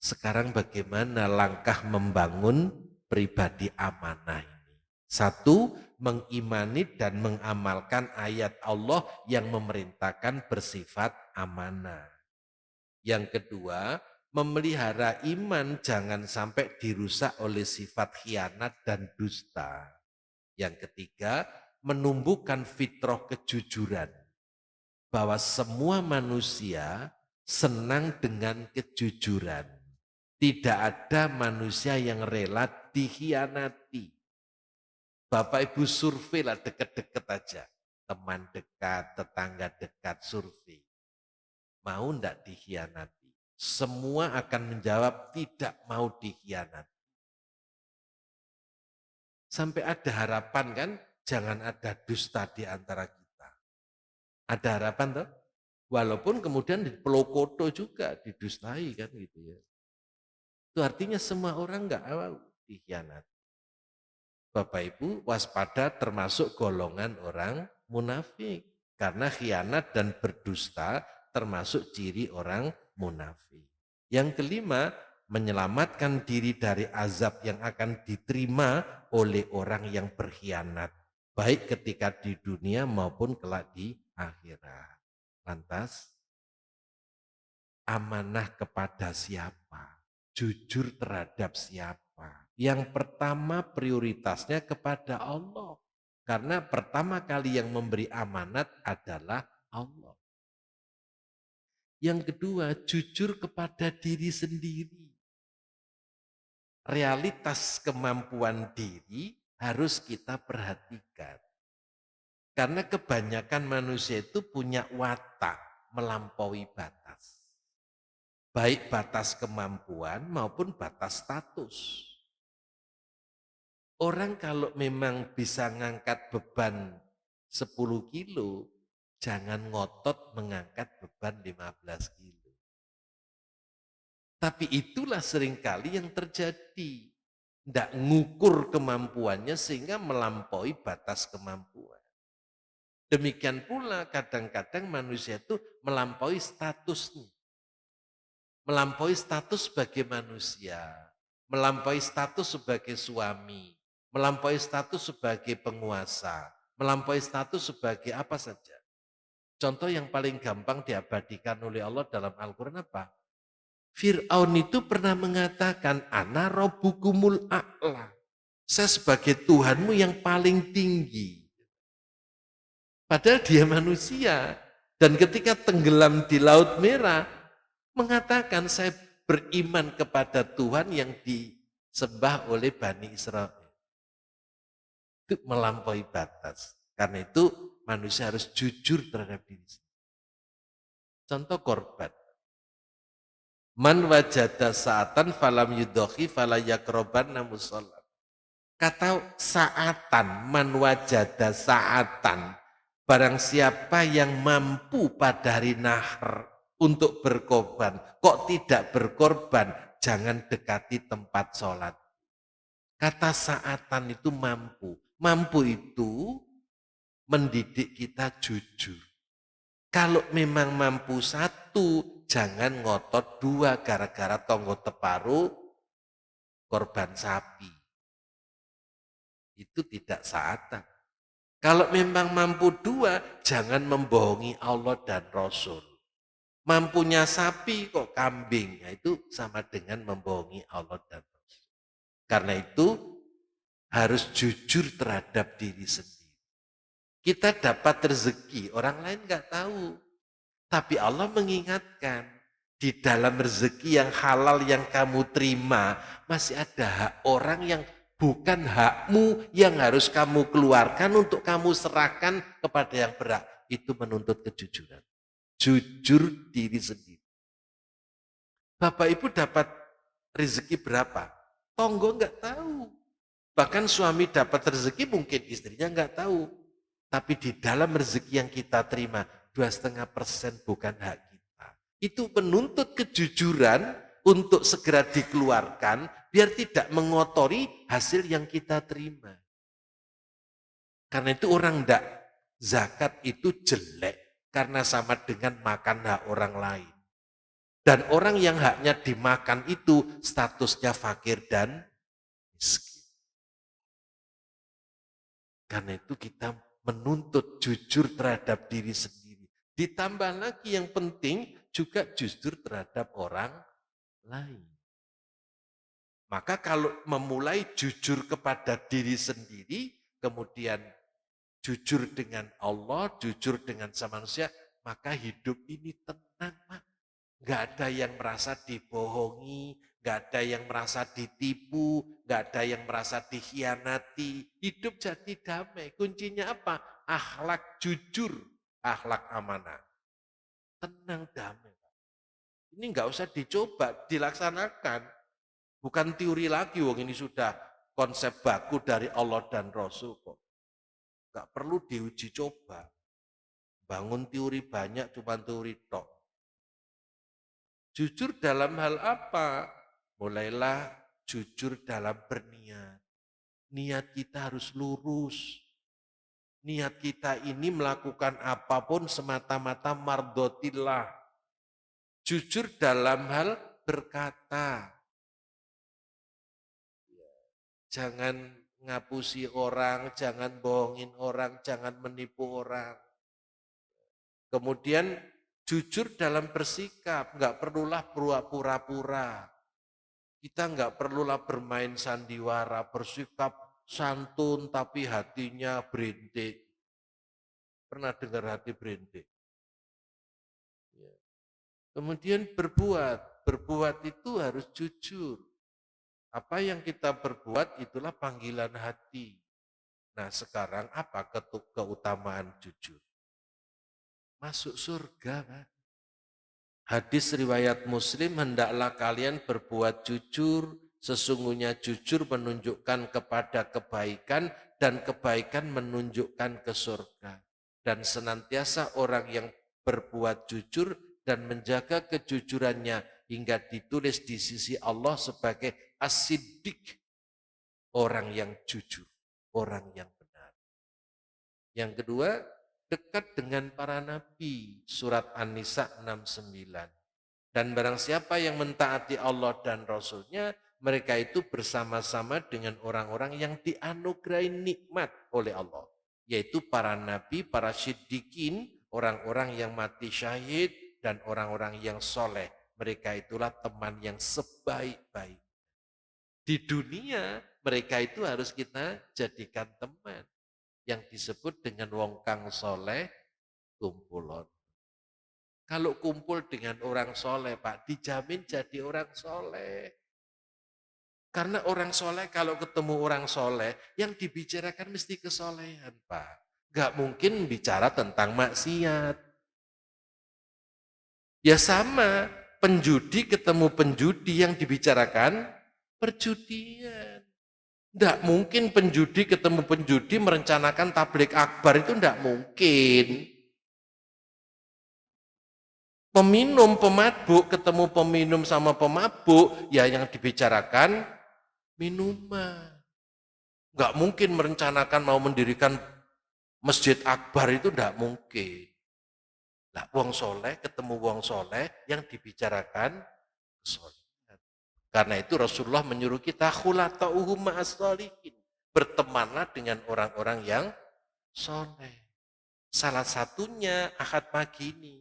sekarang bagaimana langkah membangun pribadi amanah ini? Satu, mengimani dan mengamalkan ayat Allah yang memerintahkan bersifat amanah. Yang kedua, memelihara iman jangan sampai dirusak oleh sifat khianat dan dusta. Yang ketiga, menumbuhkan fitrah kejujuran. Bahwa semua manusia senang dengan kejujuran. Tidak ada manusia yang rela dikhianati. Bapak Ibu survei lah deket-deket aja. Teman dekat, tetangga dekat, survei. Mau ndak dikhianati? Semua akan menjawab tidak mau dikhianati. Sampai ada harapan kan, jangan ada dusta di antara kita. Ada harapan toh? Walaupun kemudian di Pelokoto juga didustai kan gitu ya. Itu artinya semua orang nggak mau dikhianati. Bapak Ibu waspada termasuk golongan orang munafik. Karena khianat dan berdusta termasuk ciri orang munafik. Yang kelima, menyelamatkan diri dari azab yang akan diterima oleh orang yang berkhianat. Baik ketika di dunia maupun kelak di akhirat. Lantas, amanah kepada siapa? Jujur terhadap siapa? Yang pertama prioritasnya kepada Allah. Karena pertama kali yang memberi amanat adalah Allah. Yang kedua, jujur kepada diri sendiri. Realitas kemampuan diri harus kita perhatikan. Karena kebanyakan manusia itu punya watak melampaui batas. Baik batas kemampuan maupun batas status. Orang kalau memang bisa ngangkat beban 10 kilo, jangan ngotot mengangkat beban 15 kilo. Tapi itulah seringkali yang terjadi. Tidak ngukur kemampuannya sehingga melampaui batas kemampuan. Demikian pula kadang-kadang manusia itu melampaui statusnya. Melampaui status sebagai manusia. Melampaui status sebagai suami. Melampaui status sebagai penguasa, melampaui status sebagai apa saja. Contoh yang paling gampang diabadikan oleh Allah dalam Al-Quran apa? Fir'aun itu pernah mengatakan, Ana Rabbukumul A'la. Saya sebagai Tuhanmu yang paling tinggi. Padahal dia manusia. Dan ketika tenggelam di Laut Merah, mengatakan saya beriman kepada Tuhan yang disembah oleh Bani Israel. Itu melampaui batas. Karena itu manusia harus jujur terhadap diri sendiri. Contoh korban. Man wajada saatan falam yudhoki falayakrobanna musolat. Kata saatan, man wajada saatan. Barang siapa yang mampu pada hari nahar untuk berkorban, kok tidak berkorban, jangan dekati tempat sholat. Kata saatan itu mampu. Mampu itu mendidik kita jujur. Kalau memang mampu satu, jangan ngotot dua gara-gara tonggo teparu korban sapi. Itu tidak saatan. Kalau memang mampu dua, jangan membohongi Allah dan Rasul. Mampunya sapi kok kambing, nah, itu sama dengan membohongi Allah dan Rasul. Karena itu harus jujur terhadap diri sendiri. Kita dapat rezeki, orang lain nggak tahu. Tapi Allah mengingatkan, di dalam rezeki yang halal yang kamu terima, masih ada hak orang yang bukan hakmu yang harus kamu keluarkan untuk kamu serahkan kepada yang berhak. Itu menuntut kejujuran. Jujur diri sendiri. Bapak Ibu dapat rezeki berapa? Tonggo nggak tahu. Bahkan suami dapat rezeki mungkin istrinya nggak tahu. Tapi di dalam rezeki yang kita terima, 2,5% bukan hak kita. Itu menuntut kejujuran untuk segera dikeluarkan, biar tidak mengotori hasil yang kita terima. Karena itu orang ndak zakat itu jelek, karena sama dengan makan hak orang lain. Dan orang yang haknya dimakan itu statusnya fakir dan miskin. Karena itu kita menuntut jujur terhadap diri sendiri. Ditambah lagi yang penting juga jujur terhadap orang lain. Maka kalau memulai jujur kepada diri sendiri, kemudian jujur dengan Allah, jujur dengan sama manusia, maka hidup ini tenang, Pak. Enggak ada yang merasa dibohongi, nggak ada yang merasa ditipu, nggak ada yang merasa dikhianati. Hidup jadi damai. Kuncinya apa? Akhlak jujur, akhlak amanah. Tenang, damai. Ini nggak usah dicoba, dilaksanakan. Bukan teori lagi, wong ini sudah konsep baku dari Allah dan Rasul kok. Nggak perlu diuji coba. Bangun teori banyak, cuma teori tok. Jujur dalam hal apa? Mulailah jujur dalam berniat. Niat kita harus lurus. Niat kita ini melakukan apapun semata-mata mardotillah. Jujur dalam hal berkata. Jangan ngapusi orang, jangan bohongin orang, jangan menipu orang. Kemudian jujur dalam bersikap, nggak perlulah pura-pura. Kita nggak perlulah bermain sandiwara, bersikap santun tapi hatinya berintik. Pernah dengar hati berintik? Ya. Kemudian berbuat itu harus jujur. Apa yang kita berbuat itulah panggilan hati. Nah sekarang apa keutamaan jujur? Masuk surga, Pak. Hadis riwayat Muslim, hendaklah kalian berbuat jujur, sesungguhnya jujur menunjukkan kepada kebaikan dan kebaikan menunjukkan ke surga. Dan senantiasa orang yang berbuat jujur dan menjaga kejujurannya hingga ditulis di sisi Allah sebagai as-siddiq, orang yang jujur, orang yang benar. Yang kedua, dekat dengan para nabi, surat An-Nisa 69. Dan barang siapa yang mentaati Allah dan Rasul-Nya, mereka itu bersama-sama dengan orang-orang yang dianugerahi nikmat oleh Allah. Yaitu para nabi, para siddiqin, orang-orang yang mati syahid, dan orang-orang yang soleh. Mereka itulah teman yang sebaik-baik. Di dunia, mereka itu harus kita jadikan teman. Yang disebut dengan wong kang soleh kumpulon. Kalau kumpul dengan orang soleh, Pak, dijamin jadi orang soleh. Karena orang soleh, kalau ketemu orang soleh, yang dibicarakan mesti kesolehan, Pak. Gak mungkin bicara tentang maksiat. Ya sama, penjudi ketemu penjudi yang dibicarakan perjudian. Tidak mungkin penjudi ketemu penjudi merencanakan tablik akbar, itu tidak mungkin. Peminum, pemabuk, ketemu peminum sama pemabuk, ya yang dibicarakan minuman. Enggak mungkin merencanakan mau mendirikan masjid akbar, itu enggak mungkin. Nah, wong soleh ketemu wong soleh yang dibicarakan kesolehan. Karena itu Rasulullah menyuruh kita khulata'uhum ma'as-sholihin. Bertemanlah dengan orang-orang yang soleh. Salah satunya akad pagi ini.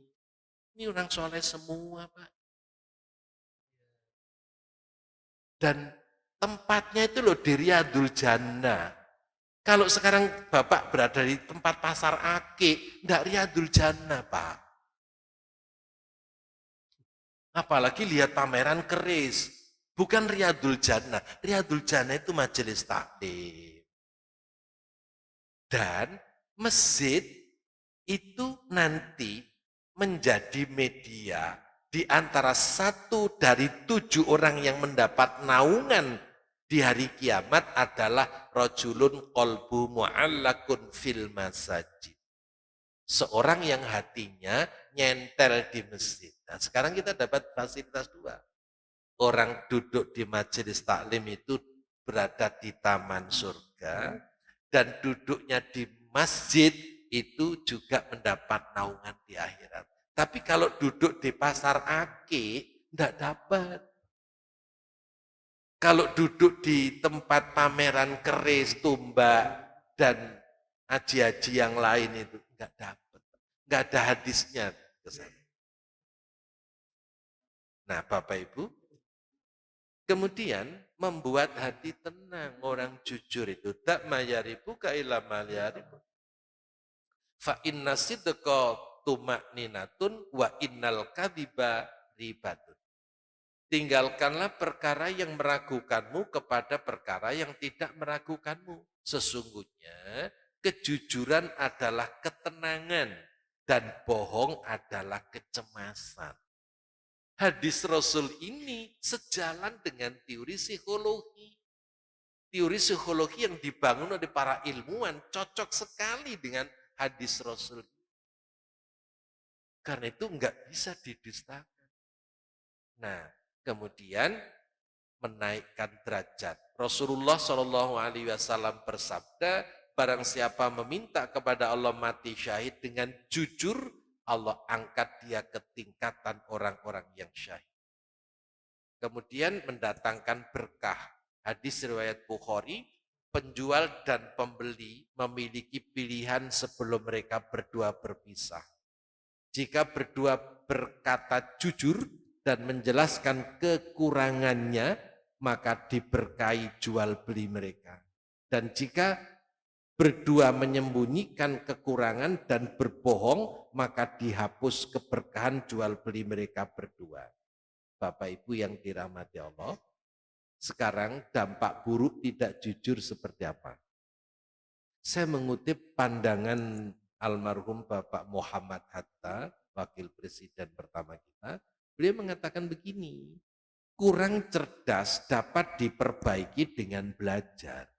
Ini orang soleh semua, Pak. Dan tempatnya itu loh di Riyadul Jannah. Kalau sekarang Bapak berada di tempat pasar Ake, enggak Riyadul Jannah, Pak. Apalagi lihat pameran keris. Bukan Riyadul Jannah. Riyadul Jannah itu majelis taklim. Dan masjid itu nanti menjadi media di antara 1 dari 7 orang yang mendapat naungan di hari kiamat adalah rajulun qalbu mu'allakun fil masajid. Seorang yang hatinya nyentel di masjid. Nah, sekarang kita dapat fasilitas 2. Orang duduk di majelis taklim itu berada di taman surga, dan duduknya di masjid itu juga mendapat naungan di akhirat. Tapi kalau duduk di pasar Ake, tidak dapat. Kalau duduk di tempat pameran keris, tumbak, dan aji-aji yang lain itu enggak dapat. Enggak ada hadisnya ke sana. Nah, Bapak Ibu, kemudian membuat hati tenang. Orang jujur itu tak mayaribu ka ila malyaribu. Fa inna sidqa tumakninatun wa innal kadhiba ribatun. Tinggalkanlah perkara yang meragukanmu kepada perkara yang tidak meragukanmu. Sesungguhnya kejujuran adalah ketenangan dan bohong adalah kecemasan. Hadis Rasul ini sejalan dengan teori psikologi. Teori psikologi yang dibangun oleh para ilmuwan cocok sekali dengan hadis Rasul. Karena itu enggak bisa didustakan. Nah, kemudian menaikkan derajat. Rasulullah Shallallahu Alaihi Wasallam bersabda, barang siapa meminta kepada Allah mati syahid dengan jujur, Allah angkat dia ke tingkatan orang-orang yang syahid. Kemudian mendatangkan berkah. Hadis riwayat Bukhari, penjual dan pembeli memiliki pilihan sebelum mereka berdua berpisah. Jika berdua berkata jujur dan menjelaskan kekurangannya, maka diberkahi jual beli mereka. Dan jika berdua menyembunyikan kekurangan dan berbohong, maka dihapus keberkahan jual beli mereka berdua. Bapak Ibu yang dirahmati Allah, sekarang dampak buruk tidak jujur seperti apa? Saya mengutip pandangan almarhum Bapak Muhammad Hatta, Wakil Presiden pertama kita. Beliau mengatakan begini, kurang cerdas dapat diperbaiki dengan belajar.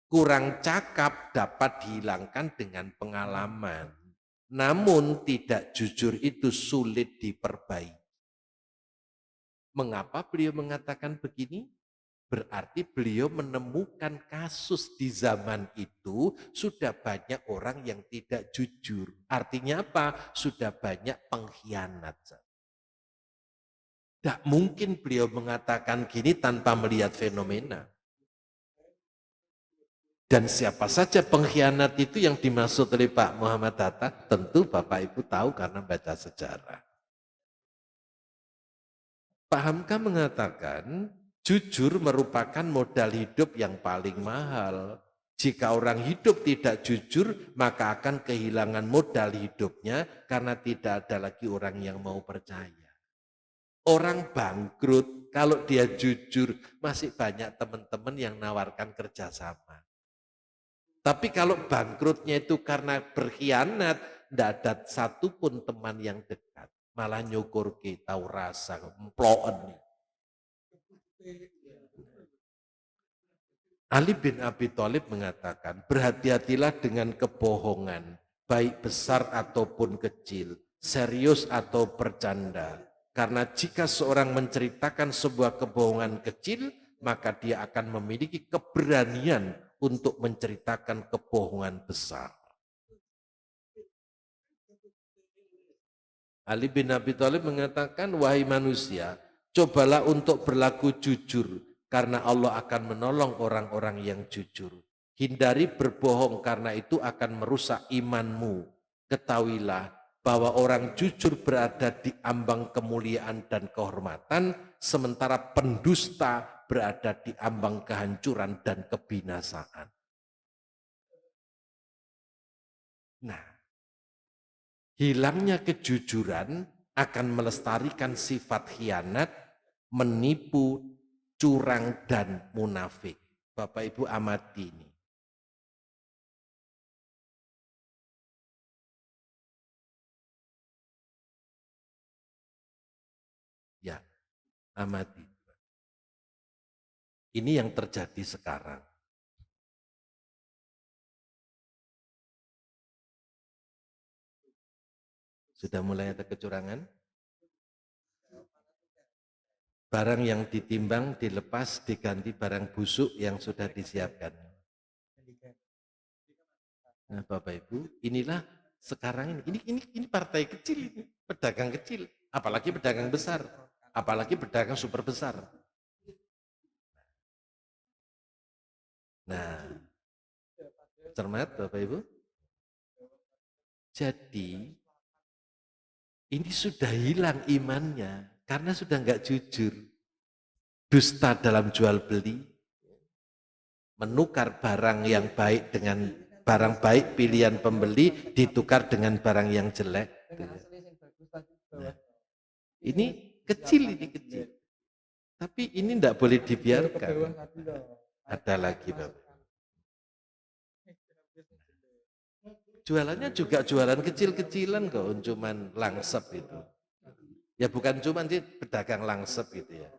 Kurang cakap dapat dihilangkan dengan pengalaman. Namun tidak jujur itu sulit diperbaiki. Mengapa beliau mengatakan begini? Berarti beliau menemukan kasus di zaman itu sudah banyak orang yang tidak jujur. Artinya apa? Sudah banyak pengkhianat. Tidak mungkin beliau mengatakan gini tanpa melihat fenomena. Dan siapa saja pengkhianat itu yang dimaksud oleh Pak Muhammad Hatta? Tentu Bapak Ibu tahu karena baca sejarah. Pak Hamka mengatakan, jujur merupakan modal hidup yang paling mahal. Jika orang hidup tidak jujur, maka akan kehilangan modal hidupnya karena tidak ada lagi orang yang mau percaya. Orang bangkrut, kalau dia jujur, masih banyak teman-teman yang nawarkan kerjasama. Tapi kalau bangkrutnya itu karena berkhianat, tidak ada satupun teman yang dekat. Malah nyukur kita rasa, emploen. Ali bin Abi Thalib mengatakan, berhati-hatilah dengan kebohongan, baik besar ataupun kecil, serius atau bercanda. Karena jika seorang menceritakan sebuah kebohongan kecil, maka dia akan memiliki keberanian untuk menceritakan kebohongan besar. Ali bin Abi Thalib mengatakan, wahai manusia, cobalah untuk berlaku jujur, karena Allah akan menolong orang-orang yang jujur. Hindari berbohong karena itu akan merusak imanmu. Ketahuilah bahwa orang jujur berada di ambang kemuliaan dan kehormatan, sementara pendusta berada di ambang kehancuran dan kebinasaan. Nah, hilangnya kejujuran akan melestarikan sifat khianat, menipu, curang, dan munafik. Bapak Ibu amati ini. Ya, amati. Ini yang terjadi sekarang. Sudah mulai ada kecurangan? Barang yang ditimbang, dilepas, diganti barang busuk yang sudah disiapkan. Nah, Bapak Ibu, inilah sekarang ini partai kecil ini, pedagang kecil, apalagi pedagang besar, apalagi pedagang super besar. Nah, cermat Bapak Ibu. Jadi ini sudah hilang imannya karena sudah enggak jujur. Dusta dalam jual beli, menukar barang yang baik dengan barang baik pilihan pembeli ditukar dengan barang yang jelek. Nah, ini kecil. Tapi ini tidak boleh dibiarkan. Ada lagi Bapak. Jualannya juga jualan kecil-kecilan kok, cuman langsep itu. Ya bukan cuman sih pedagang langsep gitu ya.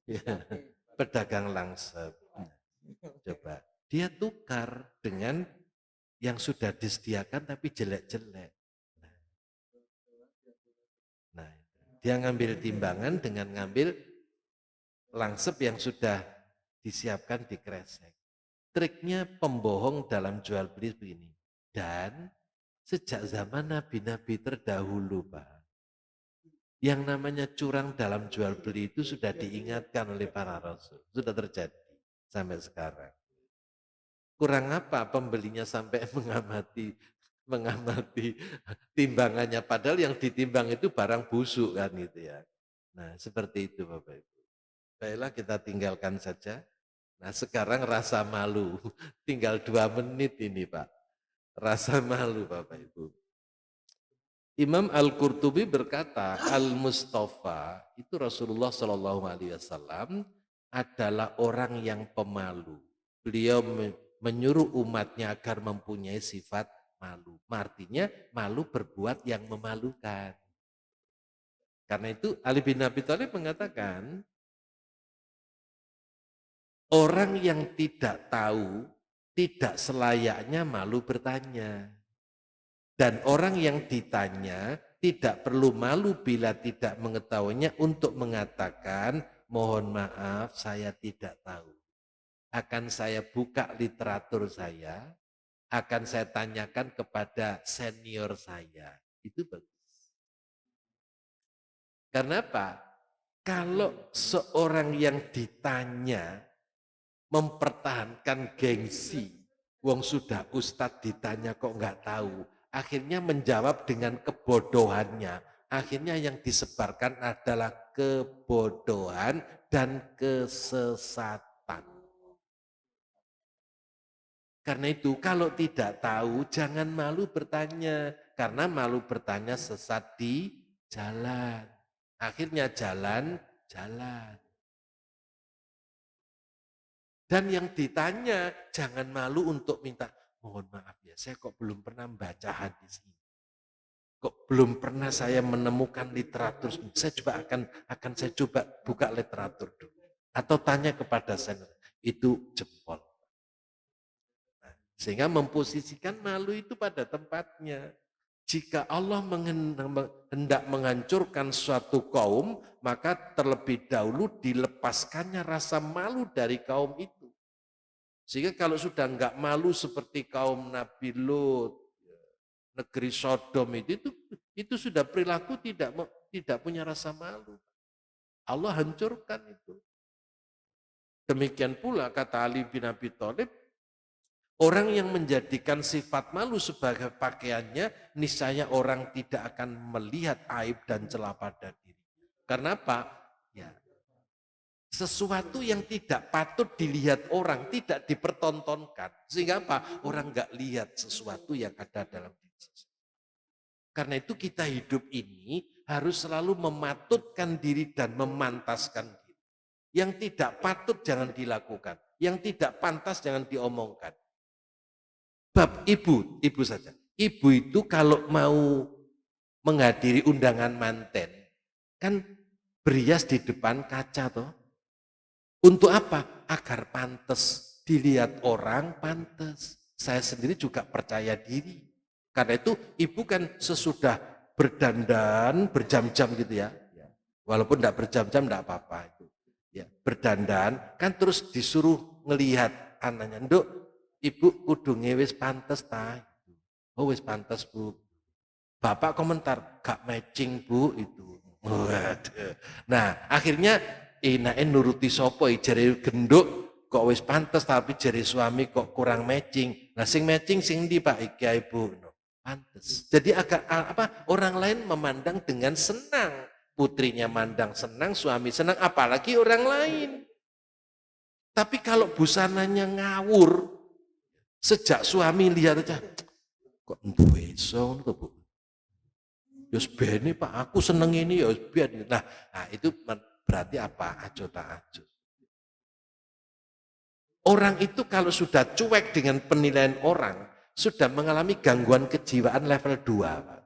Ya, pedagang langsep. Coba dia tukar dengan yang sudah disediakan tapi jelek-jelek. Nah, dia ngambil timbangan dengan ngambil langsep yang sudah disiapkan di kresek. Triknya pembohong dalam jual beli begini. Dan sejak zaman nabi-nabi terdahulu, Pak, yang namanya curang dalam jual beli itu sudah diingatkan oleh para rasul. Sudah terjadi sampai sekarang. Kurang apa pembelinya sampai mengamati timbangannya, padahal yang ditimbang itu barang busuk kan gitu ya. Nah seperti itu Bapak Ibu. Baiklah kita tinggalkan saja. Nah sekarang rasa malu, tinggal 2 menit ini Pak. Rasa malu Bapak Ibu. Imam Al-Qurtubi berkata, Al-Mustafa itu Rasulullah Shallallahu Alaihi Wasallam adalah orang yang pemalu. Beliau menyuruh umatnya agar mempunyai sifat malu. Artinya malu berbuat yang memalukan. Karena itu Ali bin Abi Thalib mengatakan, orang yang tidak tahu tidak selayaknya malu bertanya. Dan orang yang ditanya tidak perlu malu bila tidak mengetahuinya untuk mengatakan, mohon maaf saya tidak tahu. Akan saya buka literatur saya, akan saya tanyakan kepada senior saya. Itu bagus. Karena apa? Kalau seorang yang ditanya mempertahankan gengsi, wong sudah ustadz ditanya kok nggak tahu, akhirnya menjawab dengan kebodohannya. Akhirnya yang disebarkan adalah kebodohan dan kesesatan. Karena itu kalau tidak tahu jangan malu bertanya. Karena malu bertanya sesat di jalan. Akhirnya jalan. Dan yang ditanya jangan malu untuk minta, mohon maaf ya saya kok belum pernah membaca hadis ini. Kok belum pernah saya menemukan literatur. Saya akan saya coba buka literatur dulu. Atau tanya kepada saya. Itu jempol. Nah, sehingga memposisikan malu itu pada tempatnya. Jika Allah hendak menghancurkan suatu kaum, maka terlebih dahulu dilepaskannya rasa malu dari kaum itu. Sehingga kalau sudah enggak malu seperti kaum Nabi Lut, negeri Sodom itu sudah perilaku tidak punya rasa malu. Allah hancurkan itu. Demikian pula kata Ali bin Abi Thalib, orang yang menjadikan sifat malu sebagai pakaiannya, niscaya orang tidak akan melihat aib dan celah pada diri. Karena apa? Ya, sesuatu yang tidak patut dilihat orang, tidak dipertontonkan. Sehingga apa? Orang nggak lihat sesuatu yang ada dalam diri. Karena itu kita hidup ini harus selalu mematutkan diri dan memantaskan diri. Yang tidak patut jangan dilakukan. Yang tidak pantas jangan diomongkan. Bab ibu saja. Ibu itu kalau mau menghadiri undangan manten, kan berias di depan kaca toh. Untuk apa? Agar pantas. Dilihat orang pantas. Saya sendiri juga percaya diri. Karena itu ibu kan sesudah berdandan berjam-jam gitu ya. Walaupun tidak berjam-jam tidak apa-apa itu. Ya, berdandan kan terus disuruh ngelihat anaknya. Nduk, ibu kudunge wis pantes ta? Oh wis pantes bu. Bapak komentar, gak matching bu itu. Waduh. Nah akhirnya enake nuruti sopo jare genduk kok wis pantes tapi jare suami kok kurang matching. Nah sing matching sing ndi Pak iki ibu? Pantes. Jadi orang lain memandang dengan senang. Putrinya mandang senang, suami senang, apalagi orang lain. Tapi kalau busananya ngawur, sejak suami lihat aja, kok duwe iso ngono Bu. Yos bene Pak, aku seneng ini ya biar. Nah, itu Berarti apa? Ajo tak ajo. Orang itu kalau sudah cuek dengan penilaian orang, sudah mengalami gangguan kejiwaan level 2. Pak.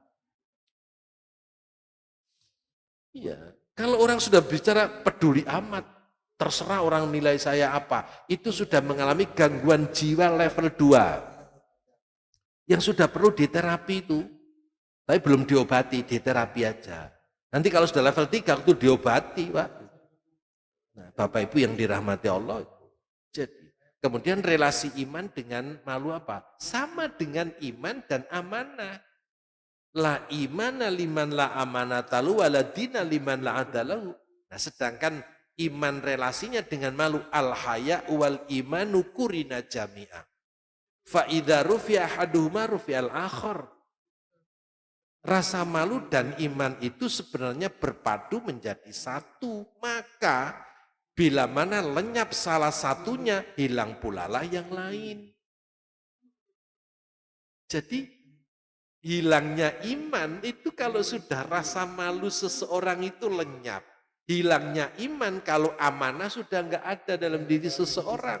Iya. Kalau orang sudah bicara peduli amat, terserah orang nilai saya apa, itu sudah mengalami gangguan jiwa level 2. Yang sudah perlu diterapi itu. Tapi belum diobati, diterapi aja. Nanti kalau sudah level 3 itu diobati, Pak. Nah, Bapak Ibu yang dirahmati Allah. Jadi, kemudian relasi iman dengan malu apa? Sama dengan iman dan amanah. La imana liman la amanatalu wala dina liman la adalahu. Nah, sedangkan iman relasinya dengan malu al haya wal imanu kurina jami'ah. Fa idza rufi'a ahaduhuma rufi'al akhar. Rasa malu dan iman itu sebenarnya berpadu menjadi satu. Maka bila mana lenyap salah satunya, hilang pula lah yang lain. Jadi hilangnya iman itu kalau sudah rasa malu seseorang itu lenyap. Hilangnya iman kalau amanah sudah enggak ada dalam diri seseorang.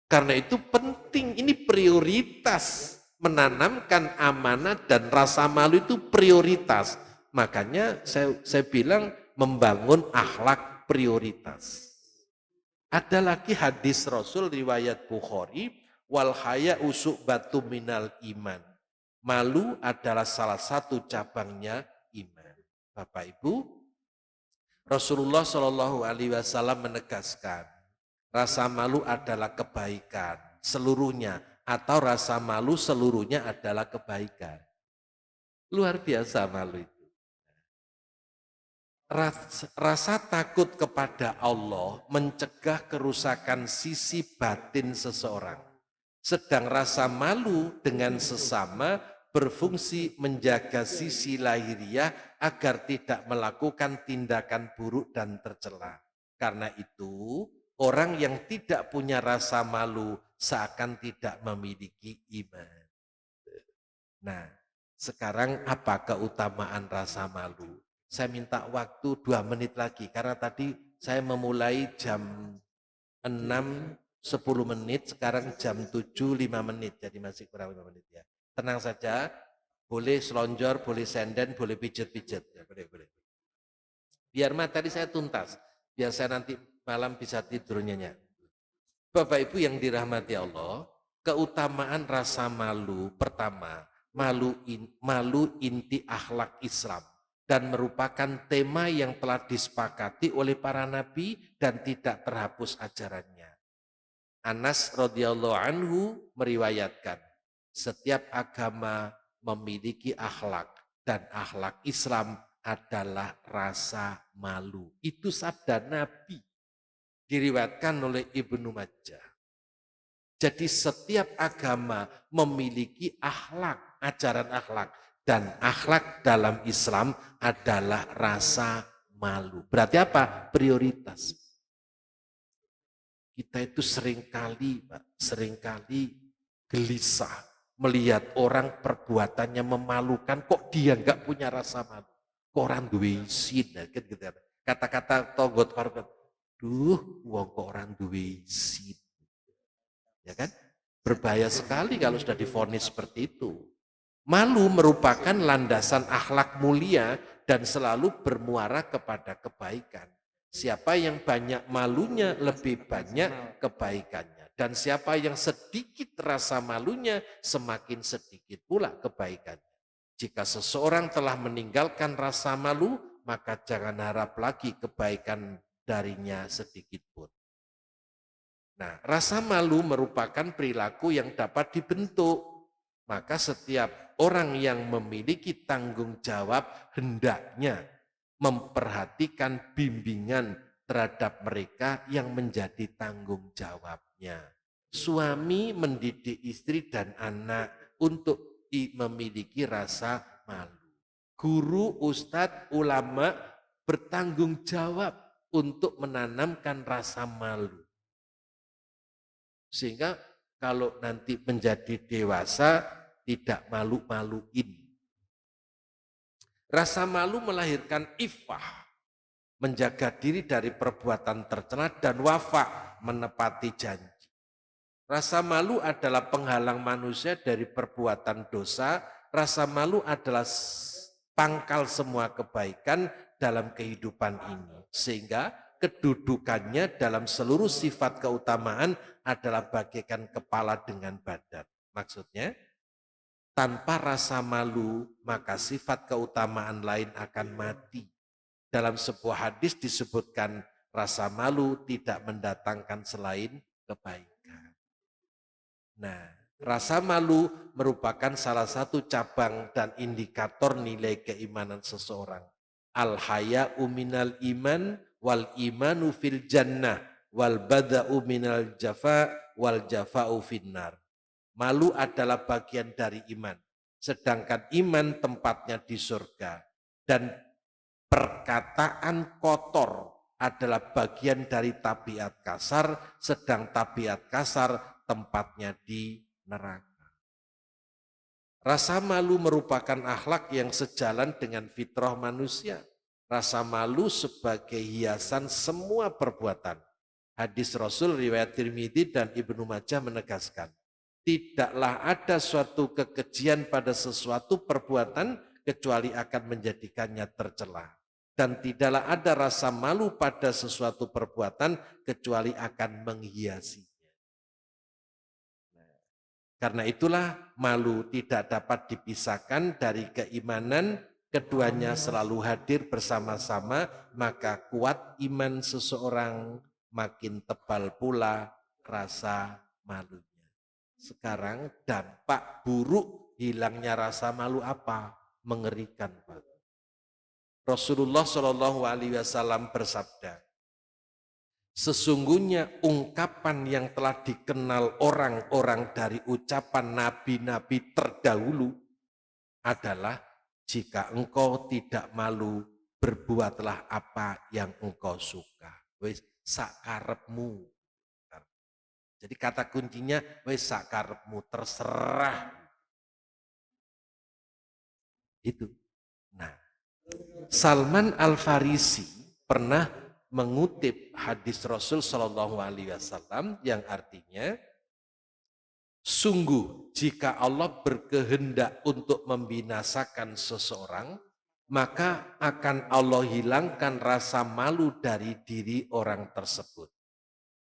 Karena itu penting, ini prioritas. Menanamkan amanah dan rasa malu itu prioritas. Makanya saya bilang membangun akhlak prioritas. Ada lagi hadis Rasul riwayat Bukhari, wal haya usuk batu minal iman. Malu adalah salah satu cabangnya iman. Bapak Ibu, Rasulullah Shallallahu Alaihi Wasallam menegaskan, rasa malu adalah kebaikan seluruhnya, atau rasa malu seluruhnya adalah kebaikan. Luar biasa malu itu. Rasa takut kepada Allah mencegah kerusakan sisi batin seseorang. Sedang rasa malu dengan sesama berfungsi menjaga sisi lahiriah agar tidak melakukan tindakan buruk dan tercela. Karena itu, orang yang tidak punya rasa malu seakan tidak memiliki iman. Nah, sekarang apa keutamaan rasa malu? Saya minta waktu 2 menit lagi, karena tadi saya memulai jam 6:10, sekarang jam 7:05, jadi masih kurang 5 menit ya. Tenang saja, boleh selonjor, boleh senden, boleh pijet-pijet. Ya, boleh. Biar tadi saya tuntas, biar saya nanti malam bisa tidur nyenyak. Bapak Ibu yang dirahmati Allah, keutamaan rasa malu pertama, malu inti akhlak Islam dan merupakan tema yang telah disepakati oleh para nabi dan tidak terhapus ajarannya. Anas radhiyallahu anhu meriwayatkan, setiap agama memiliki akhlak dan akhlak Islam adalah rasa malu. Itu sabda Nabi. Diriwayatkan oleh Ibnu Majah. Jadi setiap agama memiliki akhlak, ajaran akhlak. Dan akhlak dalam Islam adalah rasa malu. Berarti apa? Prioritas. Kita itu seringkali gelisah melihat orang perbuatannya memalukan, kok dia nggak punya rasa malu. Kok orang duwe isin, gitu. Kata-kata togot parpet. Duh, wong kok orang duwe isin. Ya kan? Berbahaya sekali kalau sudah divonis seperti itu. Malu merupakan landasan akhlak mulia dan selalu bermuara kepada kebaikan. Siapa yang banyak malunya lebih banyak kebaikannya. Dan siapa yang sedikit rasa malunya semakin sedikit pula kebaikannya. Jika seseorang telah meninggalkan rasa malu, maka jangan harap lagi kebaikan darinya sedikit pun. Nah, rasa malu merupakan perilaku yang dapat dibentuk. Maka setiap orang yang memiliki tanggung jawab hendaknya memperhatikan bimbingan terhadap mereka yang menjadi tanggung jawabnya. Suami mendidik istri dan anak untuk memiliki rasa malu. Guru, ustadz, ulama bertanggung jawab untuk menanamkan rasa malu. Sehingga kalau nanti menjadi dewasa tidak malu-maluin. Rasa malu melahirkan iffah. menjaga diri dari perbuatan tercela dan wafa, menepati janji. Rasa malu adalah penghalang manusia dari perbuatan dosa. Rasa malu adalah pangkal semua kebaikan dalam kehidupan ini. Sehingga kedudukannya dalam seluruh sifat keutamaan adalah bagaikan kepala dengan badan. Maksudnya, tanpa rasa malu, maka sifat keutamaan lain akan mati. Dalam sebuah hadis disebutkan rasa malu tidak mendatangkan selain kebaikan. Nah, rasa malu merupakan salah satu cabang dan indikator nilai keimanan seseorang. Al-haya'u minal iman wal imanu fil jannah wal bada'u minal jafa wal jafa'u finnar. Malu adalah bagian dari iman. Sedangkan iman tempatnya di surga. Dan perkataan kotor adalah bagian dari tabiat kasar, sedang tabiat kasar tempatnya di neraka. Rasa malu merupakan akhlak yang sejalan dengan fitrah manusia. Rasa malu sebagai hiasan semua perbuatan. Hadis Rasul riwayat Tirmidzi dan Ibnu Majah menegaskan, tidaklah ada suatu kekejian pada sesuatu perbuatan kecuali akan menjadikannya tercela. Dan tidaklah ada rasa malu pada sesuatu perbuatan kecuali akan menghiasinya. Karena itulah malu tidak dapat dipisahkan dari keimanan, keduanya selalu hadir bersama-sama, maka kuat iman seseorang, makin tebal pula rasa malunya. Sekarang dampak buruk hilangnya rasa malu apa? Mengerikan, Pak. Rasulullah Shallallahu Alaihi Wasallam bersabda, sesungguhnya ungkapan yang telah dikenal orang-orang dari ucapan nabi-nabi terdahulu adalah jika engkau tidak malu, berbuatlah apa yang engkau suka. Wes sakarepmu. Jadi kata kuncinya wes sakarepmu, terserah. Itu. Nah, Salman Al-Farisi pernah mengutip hadis Rasul Shallallahu Alaihi Wasallam yang artinya, sungguh jika Allah berkehendak untuk membinasakan seseorang, maka akan Allah hilangkan rasa malu dari diri orang tersebut.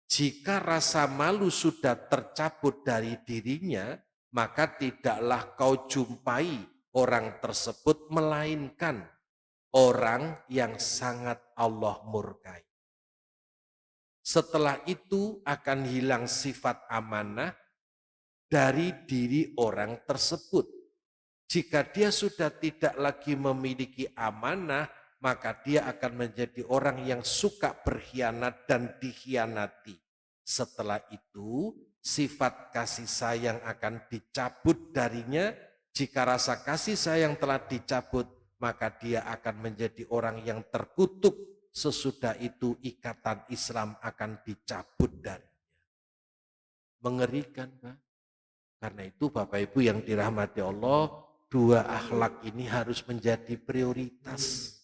Jika rasa malu sudah tercabut dari dirinya, maka tidaklah kau jumpai orang tersebut melainkan orang yang sangat Allah murkai. Setelah itu akan hilang sifat amanah dari diri orang tersebut. Jika dia sudah tidak lagi memiliki amanah, maka dia akan menjadi orang yang suka berkhianat dan dikhianati. Setelah itu, sifat kasih sayang akan dicabut darinya. Jika rasa kasih sayang telah dicabut, maka dia akan menjadi orang yang terkutuk. Sesudah itu ikatan Islam akan dicabut darinya. Mengerikan, Pak. Karena itu Bapak Ibu yang dirahmati Allah, dua akhlak ini harus menjadi prioritas.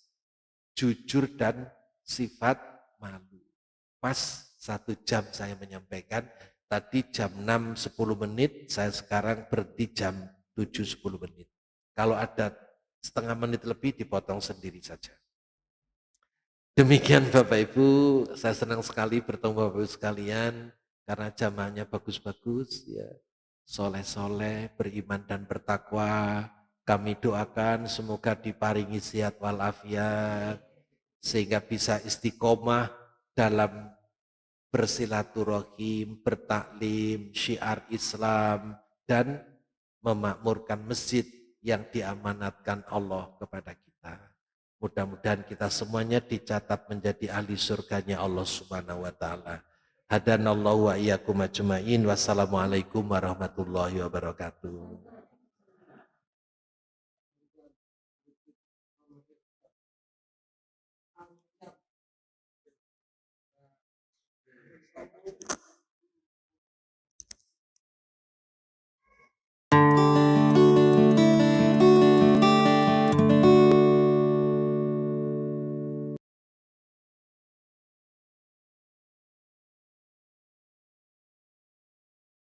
Jujur dan sifat malu. Pas 1 jam saya menyampaikan, tadi jam 6:10, saya sekarang berhenti jam 7:10. Kalau ada setengah menit lebih dipotong sendiri saja. Demikian Bapak Ibu, saya senang sekali bertemu Bapak Ibu sekalian karena jamaahnya bagus-bagus ya. Soleh-soleh, beriman dan bertakwa. Kami doakan semoga diparingi sehat walafiat sehingga bisa istiqomah dalam bersilaturahim, bertaklim, syiar Islam dan memakmurkan masjid yang diamanatkan Allah kepada kita. Mudah-mudahan kita semuanya dicatat menjadi ahli surganya Allah Subhanahu wa taala. Hadanallahu wa iyyakum ajmain. Wassalamualaikum warahmatullahi wabarakatuh.